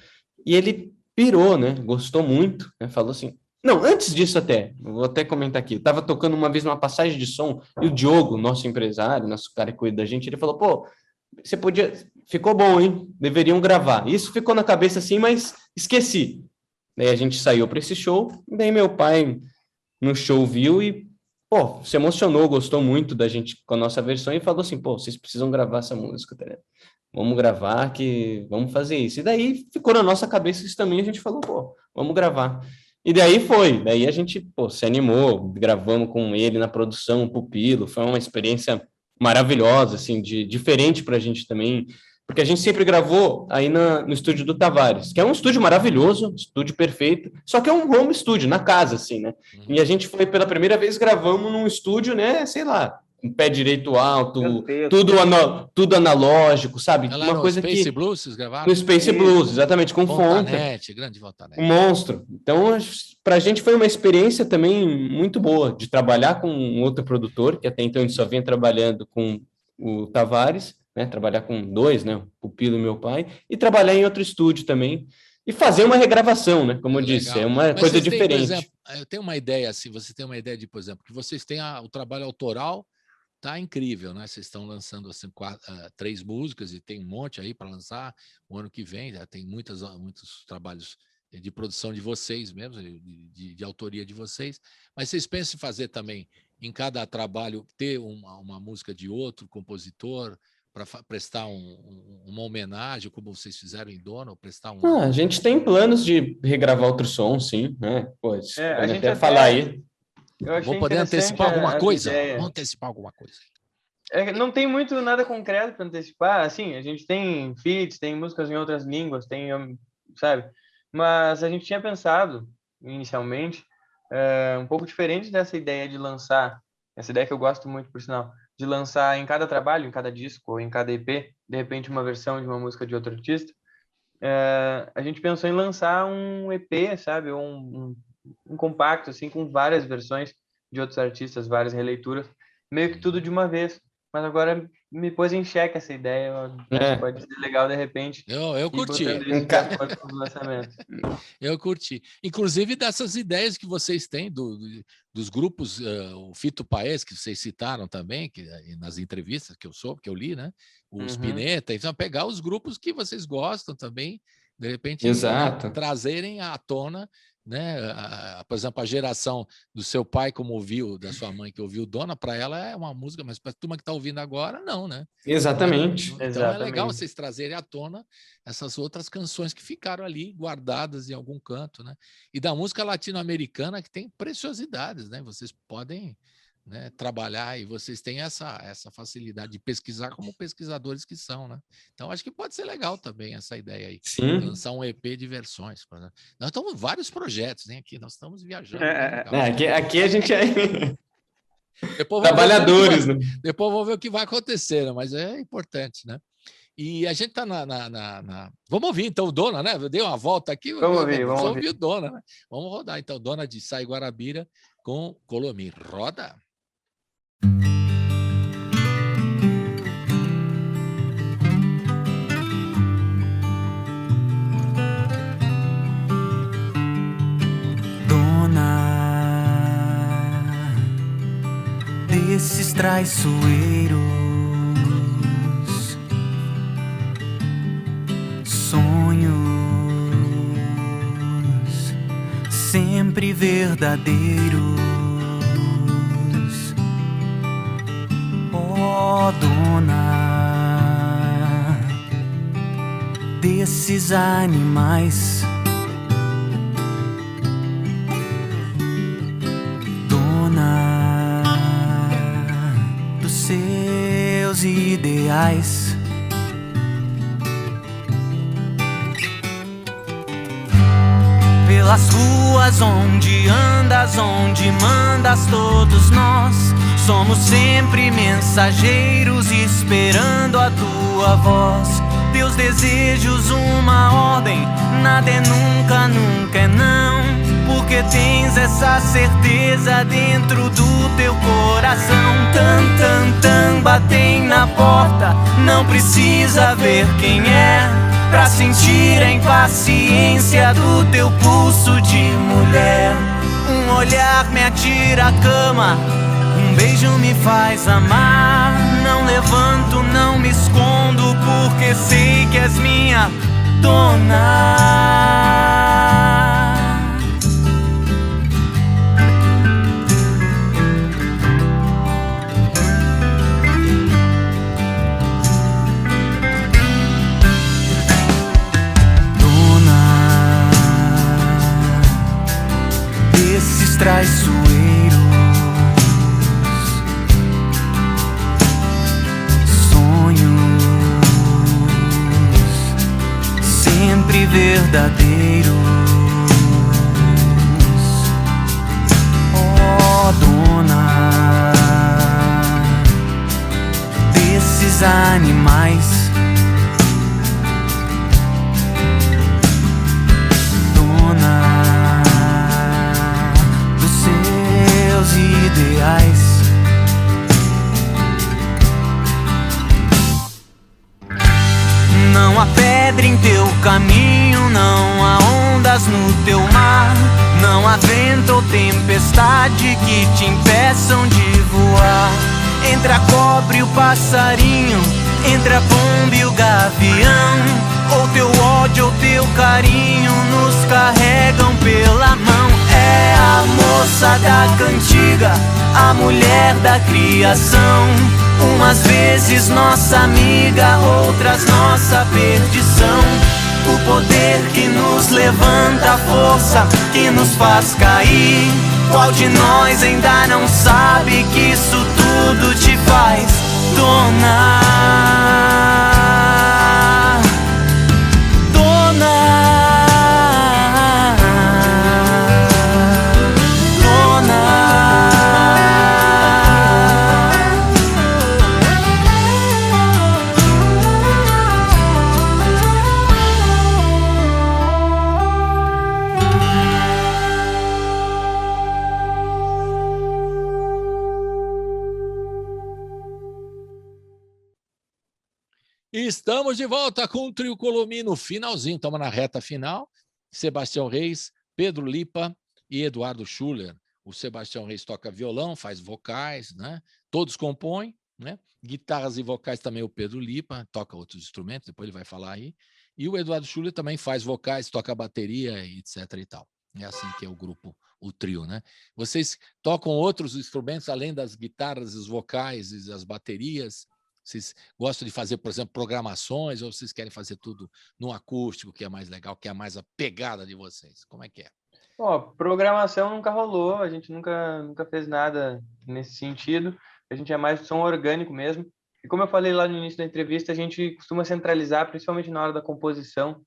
e ele pirou, né? Gostou muito, né? Falou assim. Não, antes disso vou até comentar aqui, eu tava tocando uma vez numa passagem de som, e o Diogo, nosso empresário, nosso cara que cuida da gente, ele falou, pô, ficou bom, hein? Deveriam gravar. Isso ficou na cabeça assim, mas esqueci. Daí a gente saiu para esse show, e daí meu pai no show viu e, pô, se emocionou, gostou muito da gente com a nossa versão e falou assim, pô, vocês precisam gravar essa música, tá ligado? Vamos gravar, vamos fazer isso. E daí ficou na nossa cabeça isso também, a gente falou, pô, vamos gravar. E daí a gente, pô, se animou, gravamos com ele na produção, o Pupilo, foi uma experiência maravilhosa, assim, diferente pra gente também, porque a gente sempre gravou aí no estúdio do Tavares, que é um estúdio maravilhoso, estúdio perfeito, só que é um home studio, na casa, assim, né? E a gente foi, pela primeira vez, gravamos num estúdio, né, sei lá, um pé direito alto, tudo analógico, sabe? Uma coisa que... No Space Blues, vocês gravaram? No Space Blues, exatamente, com Fontanete, grande Fontanete. Um monstro. Então, pra gente foi uma experiência também muito boa, de trabalhar com um outro produtor, que até então a gente só vinha trabalhando com o Tavares, né? Trabalhar com dois, né? O Pupilo e meu pai, e trabalhar em outro estúdio também, e fazer uma regravação, né? Como eu disse, é uma coisa diferente. Por exemplo, eu tenho uma ideia, assim, você tem uma ideia de, por exemplo, que vocês têm o trabalho autoral. Tá incrível, né? Vocês estão lançando assim, 3 músicas e tem um monte aí para lançar o ano que vem. Já tem muitos trabalhos de produção de vocês mesmo, de autoria de vocês. Mas vocês pensam em fazer também, em cada trabalho, ter uma música de outro compositor para prestar uma homenagem, como vocês fizeram em Dona, ou prestar a gente tem planos de regravar outro som, sim, né? Pois, a gente até falar aí. Vou poder antecipar alguma coisa? Vamos antecipar alguma coisa. Não tem muito nada concreto para antecipar. Assim, a gente tem feats, tem músicas em outras línguas, sabe? Mas a gente tinha pensado, inicialmente, um pouco diferente dessa ideia de lançar, essa ideia que eu gosto muito, por sinal, de lançar em cada trabalho, em cada disco, ou em cada EP, de repente uma versão de uma música de outro artista. A gente pensou em lançar um EP, sabe? Um compacto, assim, com várias versões de outros artistas, várias releituras, meio que tudo de uma vez. Mas agora me pôs em xeque essa ideia. Pode ser legal, de repente. Eu curti. Eu curti. Inclusive dessas ideias que vocês têm dos grupos, o Fito Paes, que vocês citaram também, que nas entrevistas que eu li, né? O Spinetta. Então, pegar os grupos que vocês gostam também, de repente, trazerem à tona, né? Por exemplo, a geração do seu pai, como ouviu, da sua mãe que ouviu Dona, para ela é uma música, mas para a turma que está ouvindo agora, não, né? Exatamente. Então é legal vocês trazerem à tona essas outras canções que ficaram ali guardadas em algum canto, né? E da música latino-americana, que tem preciosidades, né? Vocês podem, né, trabalhar, e vocês têm essa facilidade de pesquisar como pesquisadores que são, né? Então, acho que pode ser legal também essa ideia aí. Sim. Lançar um EP de versões. Nós estamos vários projetos, né? Aqui nós estamos viajando. Aqui a gente é... Trabalhadores, né? Depois vamos ver o que vai acontecer, né? Mas é importante, né? E a gente está Vamos ouvir, então, Dona, né? Dei uma volta aqui. Vamos ouvir Dona, né? Vamos rodar, então, Dona de Sai Guarabira com Colomi. Roda! desses traiçoeiros, sonhos sempre verdadeiros. Ó dona desses animais, dona dos seus ideais, pelas ruas onde andas, onde mandas, todos nós somos sempre mensageiros esperando a tua voz. Teus desejos uma ordem, nada é nunca, nunca é não, porque tens essa certeza dentro do teu coração. Tan, tan, tan, batem na porta, não precisa ver quem é, pra sentir a impaciência do teu pulso de mulher. Um olhar me atira à cama, um beijo me faz amar. Não levanto, não me escondo, porque sei que és minha dona. Dona desses traiçoeiros, sempre verdadeiros. Ó dona desses animais, dona dos seus ideais. Não há pedra em teu caminho, não há ondas no teu mar, não há vento ou tempestade que te impeçam de voar. Entre a cobra e o passarinho, entre a pomba e o gavião, ou teu ódio ou teu carinho nos carregam pela mão. É a moça da cantiga, a mulher da criação, umas vezes nossa amiga, outras nossa perdição. O poder que nos levanta, a força que nos faz cair. Qual de nós ainda não sabe que isso tudo te faz dona? Estamos de volta com o Trio Colomi no finalzinho, estamos na reta final. Sebastião Reis, Pedro Lipa e Eduardo Schuller. O Sebastião Reis toca violão, faz vocais, né? Todos compõem, né? Guitarras e vocais também o Pedro Lipa, toca outros instrumentos, depois ele vai falar aí. E o Eduardo Schuller também faz vocais, toca bateria, etc. e tal. É assim que é o grupo, o trio, né? Vocês tocam outros instrumentos além das guitarras, os vocais e as baterias? Vocês gostam de fazer, por exemplo, programações, ou vocês querem fazer tudo no acústico, que é mais legal, que é mais a pegada de vocês? Como é que é? Ó, programação nunca rolou, a gente nunca fez nada nesse sentido. A gente é mais som orgânico mesmo. E como eu falei lá no início da entrevista, a gente costuma centralizar, principalmente na hora da composição,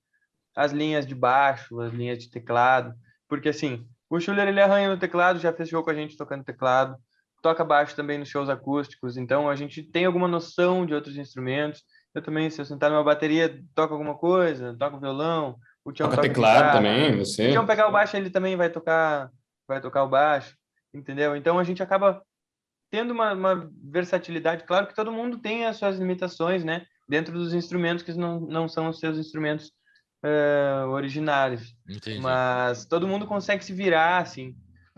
as linhas de baixo, as linhas de teclado. Porque, assim, o Schuller, ele arranha no teclado, já fez show com a gente tocando teclado. Toca baixo também nos shows acústicos, então a gente tem alguma noção de outros instrumentos. Eu também, se eu sentar numa bateria, toco alguma coisa, toco violão, o Tião toca teclado guitarra. também, você? Se o Tião pegar o baixo, ele também vai tocar o baixo, entendeu? Então a gente acaba tendo uma versatilidade. Claro que todo mundo tem as suas limitações, né? Dentro dos instrumentos que não são os seus instrumentos originários. Entendi. Mas todo mundo consegue se virar, assim.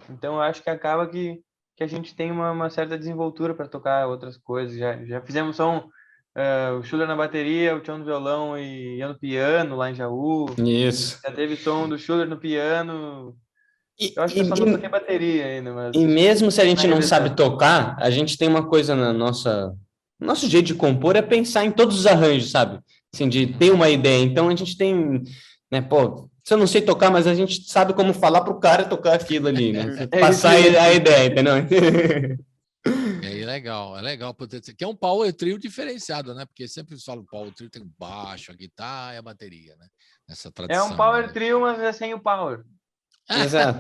Então eu acho que acaba que que a gente tem uma certa desenvoltura para tocar outras coisas. Já fizemos som, o Schuller na bateria, o Tião no violão e eu no piano lá em Jaú. Isso. Já teve som do Schuller no piano. E, Eu acho que eu só não toquei bateria ainda, mas... e mesmo se a gente não revisão. sabe tocar, a gente tem uma coisa nosso jeito de compor é pensar em todos os arranjos, sabe? Assim, de ter uma ideia. Então a gente tem, né, pô, se eu não sei tocar, mas a gente sabe como falar pro cara tocar aquilo ali, né? Passar a ideia, entendeu? É legal poder ter, que é um power trio diferenciado, né? Porque sempre se fala o power trio tem o baixo, a guitarra e a bateria, né? Essa É tradição. um power né? trio, mas é sem o power. Exato.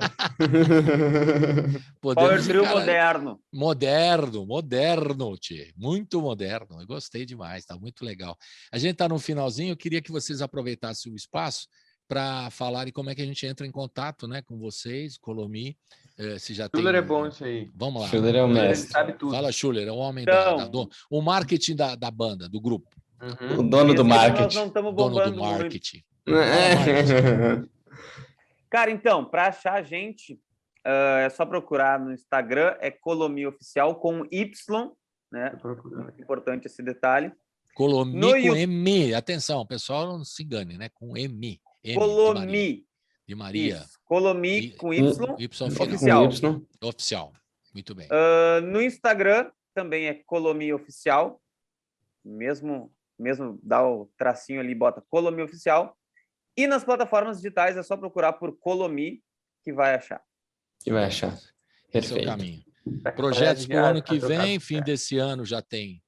Power trio moderno. Moderno, tchê. Muito moderno. Eu gostei demais, tá muito legal. A gente tá no finalzinho, eu queria que vocês aproveitassem o espaço para falarem como é que a gente entra em contato, né, com vocês, Colomi, se já Schuller tem... é bom isso aí. Vamos lá. Schuller é o Schuller, ele mestre. sabe tudo. Fala, Schuller, é o homem Então, o marketing da banda, do grupo. Uhum. O dono do esse ano nós marketing. não estamos Dono do bombando muito. marketing. Fala, marketing. Cara, então, para achar a gente, é só procurar no Instagram, é Colomi Oficial com Y, né? Muito importante esse detalhe. Colomi No com You- M. Atenção, pessoal, não se engane, né? Com M. M Colomi. de Maria. Isso. Colomi E- com Y, Y final. oficial. Y. Oficial. Muito bem. No Instagram também é Colomi Oficial. Mesmo dá o tracinho ali, bota Colomi Oficial. E nas plataformas digitais é só procurar por Colomi que vai achar. Que vai achar. Esse é o Perfeito. caminho. Projetos para o Parece ano que pra tocar. vem, fim desse ano já tem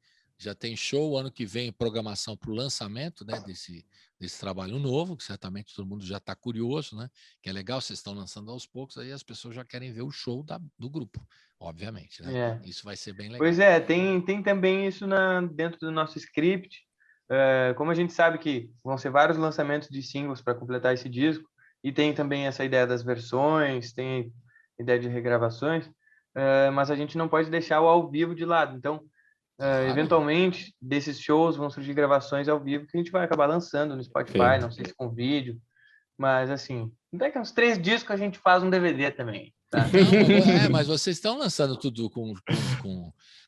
show, ano que vem programação para o lançamento, né, desse trabalho novo, que certamente todo mundo já está curioso, né? Que é legal, vocês estão lançando aos poucos, aí as pessoas já querem ver o show do grupo, obviamente, né? É. Isso vai ser bem legal. Pois é, tem também isso dentro do nosso script. Como a gente sabe que vão ser vários lançamentos de singles para completar esse disco, e tem também essa ideia das versões, tem ideia de regravações, mas a gente não pode deixar o ao vivo de lado. Então, Claro. eventualmente, desses shows vão surgir gravações ao vivo que a gente vai acabar lançando no Spotify, Sim. não sei se com vídeo, mas assim, daqui a uns 3 discos a gente faz um DVD também. Tá? Não, mas vocês estão lançando tudo com...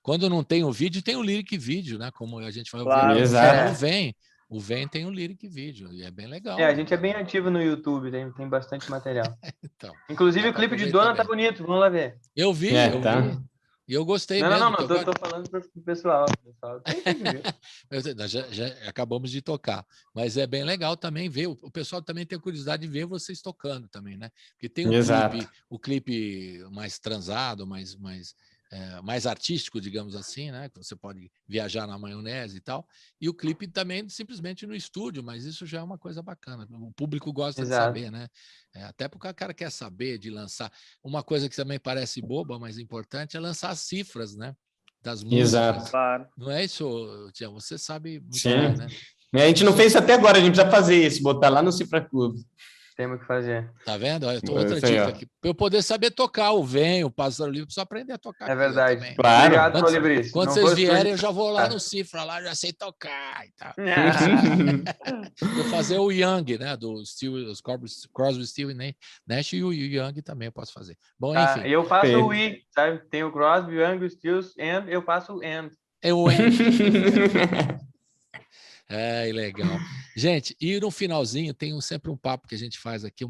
Quando não tem o vídeo, tem o lyric vídeo, né? Como a gente vai ouvir. Claro. Exato. O Vem tem o lyric vídeo, e é bem legal. A gente é bem ativo no YouTube, tem bastante material. Então, Inclusive dá o pra clipe de aproveitar Dona tá bem. bonito, vamos lá ver. Eu vi. E eu gostei mesmo. Não, tô falando pro pessoal. Tem que ver. Já acabamos de tocar, mas é bem legal também ver. O pessoal também tem curiosidade de ver vocês tocando também, né? Porque tem o clipe mais transado, mais artístico, digamos assim, né? Que você pode viajar na maionese e tal. E o clipe também simplesmente no estúdio, mas isso já é uma coisa bacana. O público gosta de saber, né? Até porque o cara quer saber de lançar. Uma coisa que também parece boba, mas importante, é lançar as cifras, né? Das músicas. Exato. Claro. Não é isso, Tião? Você sabe muito Sim. bem, né? A gente não fez isso até agora, a gente precisa fazer isso, botar lá no Cifra Clube. Temos que fazer. Tá vendo? Olha, outra Isso aí, dica ó. aqui. Para eu poder saber tocar o Vem, o Pássaro Livre, preciso aprender a tocar. É verdade. Também. Claro. Obrigado, Colibris. Quando Não vocês fosse vierem, por- eu já vou lá no Cifra, lá já sei tocar e tal. Ah, Vou fazer o Young, né? Do Crosby, Steel e Nash, e o Young também eu posso fazer. Bom, Tá, enfim. eu faço Perfeito. o I, sabe? Tem o Crosby, o Young, o Stills, and eu faço o and. Legal. Gente, e no finalzinho tem sempre um papo que a gente faz aqui,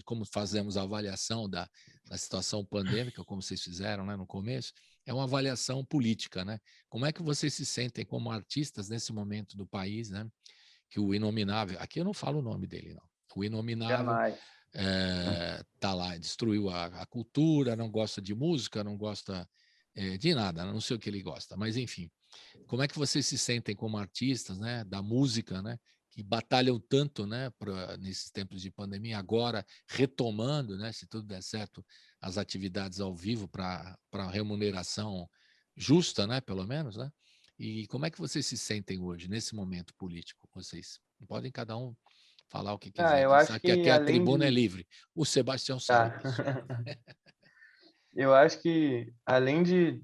como fazemos a avaliação da situação pandêmica, como vocês fizeram, né, no começo, é uma avaliação política, né? Como é que vocês se sentem como artistas nesse momento do país, né? Que o Inominável, aqui eu não falo o nome dele, não. O Inominável jamais. tá lá, destruiu a cultura, não gosta de música, não gosta de nada, não sei o que ele gosta, mas enfim. Como é que vocês se sentem como artistas, né, da música, né, que batalham tanto, né, nesses tempos de pandemia, agora retomando, né, se tudo der certo, as atividades ao vivo para remuneração justa, né, pelo menos, né? E como é que vocês se sentem hoje nesse momento político? Vocês podem cada um falar o que quiser. Eu acho que aqui a além tribuna é de- livre. O Sebastião Tá. sabe disso. Eu acho que, além de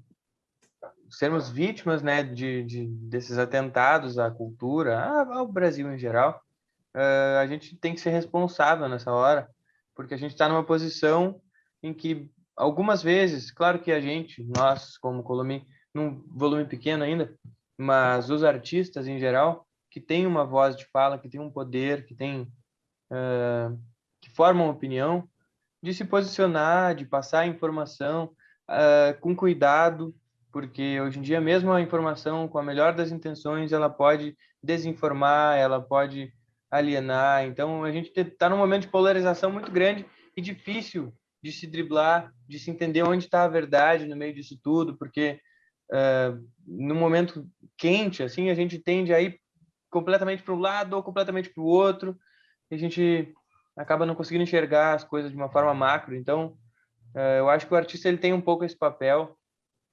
sermos vítimas, né, desses atentados à cultura, ao Brasil em geral, a gente tem que ser responsável nessa hora, porque a gente está numa posição em que algumas vezes, claro que nós como Colomi, num volume pequeno ainda, mas os artistas em geral, que têm uma voz de fala, que têm um poder, que formam opinião, de se posicionar, de passar a informação com cuidado, porque hoje em dia mesmo a informação, com a melhor das intenções, ela pode desinformar, ela pode alienar. Então a gente está num momento de polarização muito grande e difícil de se driblar, de se entender onde está a verdade no meio disso tudo, porque num momento quente, assim, a gente tende a ir completamente para um lado ou completamente para o outro, e a gente acaba não conseguindo enxergar as coisas de uma forma macro. Então, eu acho que o artista ele tem um pouco esse papel.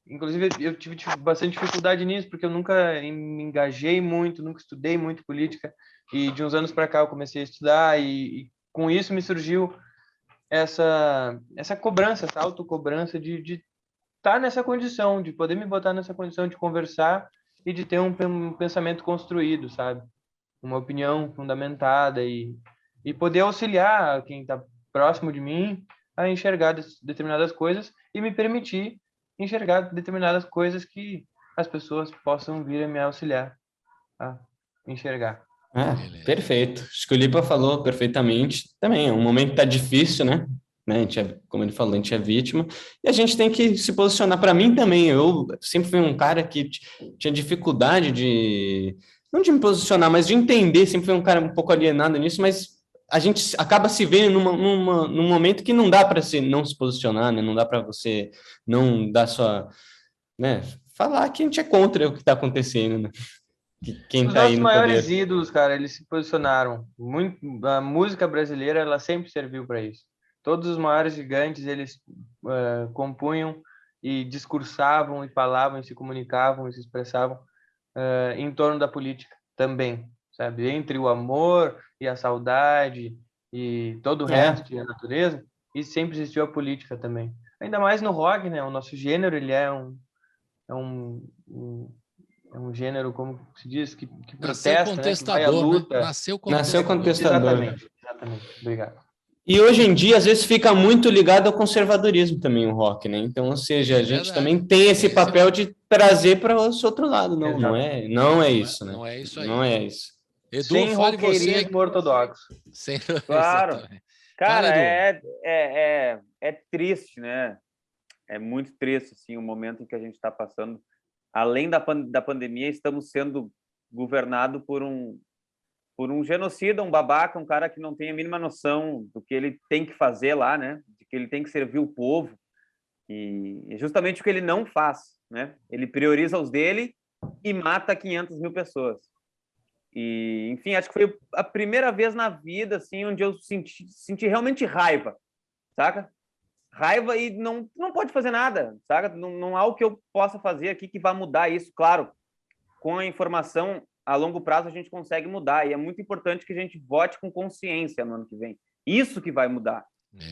Inclusive, eu tive bastante dificuldade nisso, porque eu nunca me engajei muito, nunca estudei muito política, e de uns anos para cá eu comecei a estudar, e com isso me surgiu essa cobrança, essa autocobrança de estar nessa condição, de poder me botar nessa condição de conversar e de ter um pensamento construído, sabe? Uma opinião fundamentada e poder auxiliar quem está próximo de mim a enxergar determinadas coisas e me permitir enxergar determinadas coisas que as pessoas possam vir a me auxiliar a enxergar. Perfeito. Acho que o Lipa falou perfeitamente. Também é um momento que está difícil, né? A gente como ele falou, a gente é vítima e a gente tem que se posicionar. Para mim também, eu sempre fui um cara que tinha dificuldade não de me posicionar, mas de entender. Sempre fui um cara um pouco alienado nisso, mas a gente acaba se vendo num momento que não dá para não se posicionar, né? Não dá para você não dar sua, né? Falar que a gente é contra o que está acontecendo, né? Quem Os tá aí nossos no maiores poder. ídolos, cara, eles se posicionaram muito. A música brasileira, ela sempre serviu para isso. Todos os maiores gigantes, eles compunham e discursavam e falavam e se comunicavam e se expressavam em torno da política também, sabe? Entre o amor e a saudade e todo o resto, e a natureza, e sempre existiu a política também. Ainda mais no rock, né? O nosso gênero, ele é um gênero, como se diz, que protesta, né? Que vai à luta. Né? Nasceu contestador. Exatamente. Obrigado. E hoje em dia, às vezes, fica muito ligado ao conservadorismo também o rock, né? Então, ou seja, a gente também tem esse papel de trazer para esse outro lado. Não é isso, né? Não é isso aí. Não é isso. Edu, sem roqueirismo ortodoxo. Claro. Cara, é triste, né? É muito triste, assim, o momento em que a gente está passando. Além da pandemia, estamos sendo governados por um genocida, um babaca, um cara que não tem a mínima noção do que ele tem que fazer lá, né? De que ele tem que servir o povo. E justamente o que ele não faz, né? Ele prioriza os dele e mata 500 mil pessoas. E, enfim, acho que foi a primeira vez na vida, assim, onde eu senti realmente raiva, saca? Raiva e não pode fazer nada, saca? Não há o que eu possa fazer aqui que vá mudar isso. Claro, com a informação a longo prazo a gente consegue mudar, e é muito importante que a gente vote com consciência no ano que vem. Isso que vai mudar,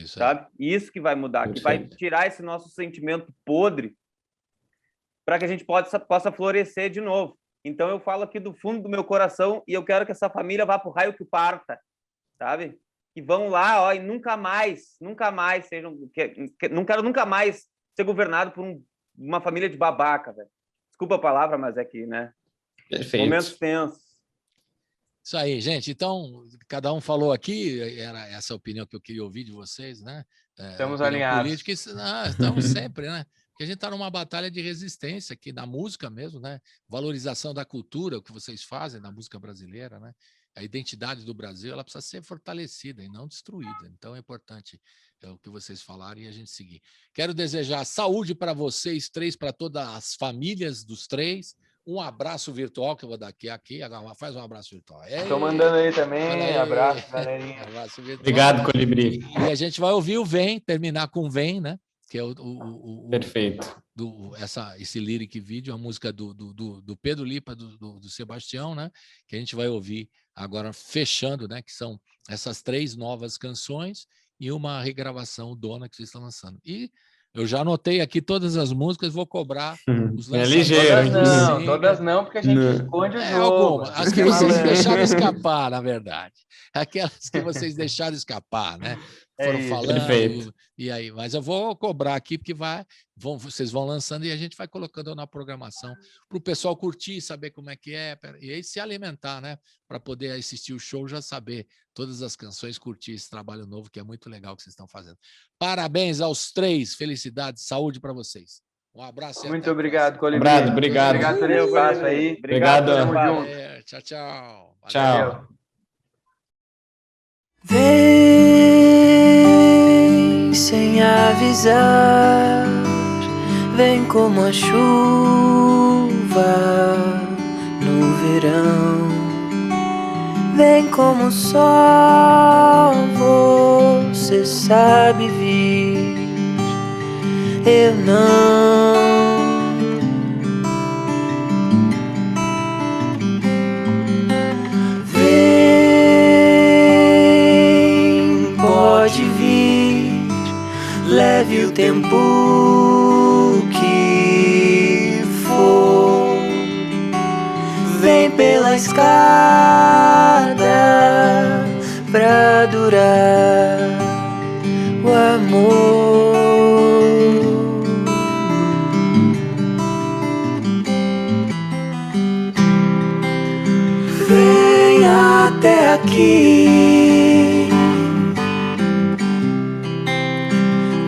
sabe? Isso que vai mudar, que vai tirar esse nosso sentimento podre para que a gente possa florescer de novo. Então eu falo aqui do fundo do meu coração e eu quero que essa família vá pro raio que parta, sabe? Que vão lá, ó, e nunca mais sejam... Não quero nunca mais ser governado por uma família de babaca, velho. Desculpa a palavra, mas é que, né? Perfeito. Momentos tensos. Isso aí, gente. Então, cada um falou aqui, era essa opinião que eu queria ouvir de vocês, né? Estamos alinhados. Política, estamos sempre, né? Porque a gente está numa batalha de resistência aqui na música mesmo, né? Valorização da cultura, o que vocês fazem na música brasileira, né? A identidade do Brasil, ela precisa ser fortalecida e não destruída. Então, é importante o que vocês falaram e a gente seguir. Quero desejar saúde para vocês três, para todas as famílias dos três. Um abraço virtual que eu vou dar aqui. Faz um abraço virtual. Estou mandando aí também. Abraço, galerinha. Abraço virtual. Obrigado, Colibri. E a gente vai ouvir o Vem, terminar com Vem, né? Que é Perfeito. Esse lyric vídeo, a música do Pedro Lipa, do Sebastião, né? Que a gente vai ouvir agora fechando, né? Que são essas 3 novas canções e uma regravação Dona que vocês estão lançando. E eu já anotei aqui todas as músicas, vou cobrar os lançamentos. É ligeiro. Todas não, porque a gente esconde o jogo. Algumas, as que vocês deixaram escapar, na verdade. Aquelas que vocês deixaram escapar, né? foram falando. Perfeito. E aí, mas eu vou cobrar aqui, porque vocês vão lançando e a gente vai colocando na programação para o pessoal curtir, saber como é que é, e aí se alimentar, né? Para poder assistir o show, já saber todas as canções, curtir esse trabalho novo, que é muito legal que vocês estão fazendo. Parabéns aos 3, felicidades, saúde para vocês. Um abraço. Muito obrigado, Colibri. Obrigado. Obrigado pelo espaço aí. Obrigado. Tamo junto. Tchau, tchau. Tchau. Vem sem avisar, vem como a chuva no verão, vem como o sol, você sabe vir, eu não. Leve o tempo que for, vem pela escada pra durar o amor. Vem até aqui,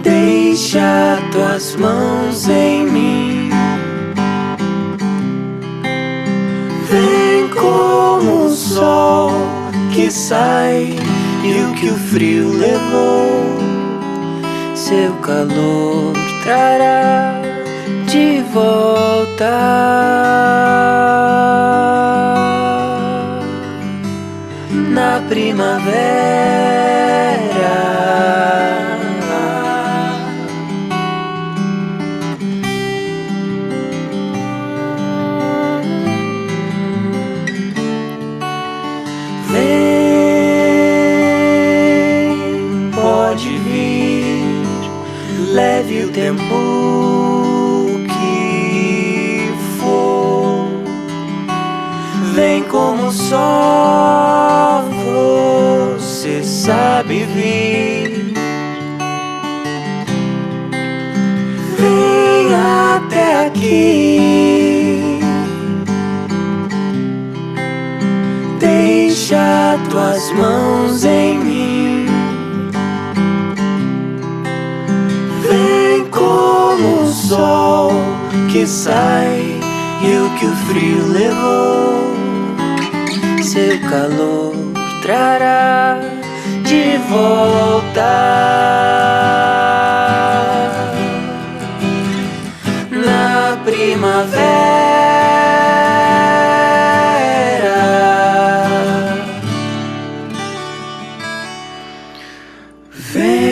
deixa tuas mãos em mim, vem como o sol que sai e o que o frio levou, seu calor trará de volta na primavera. Leve o tempo que for, vem como o sol, você sabe vir, vem até aqui, deixa tuas mãos em mim, como o sol que sai e o que o frio levou, seu calor trará de volta na primavera. Vem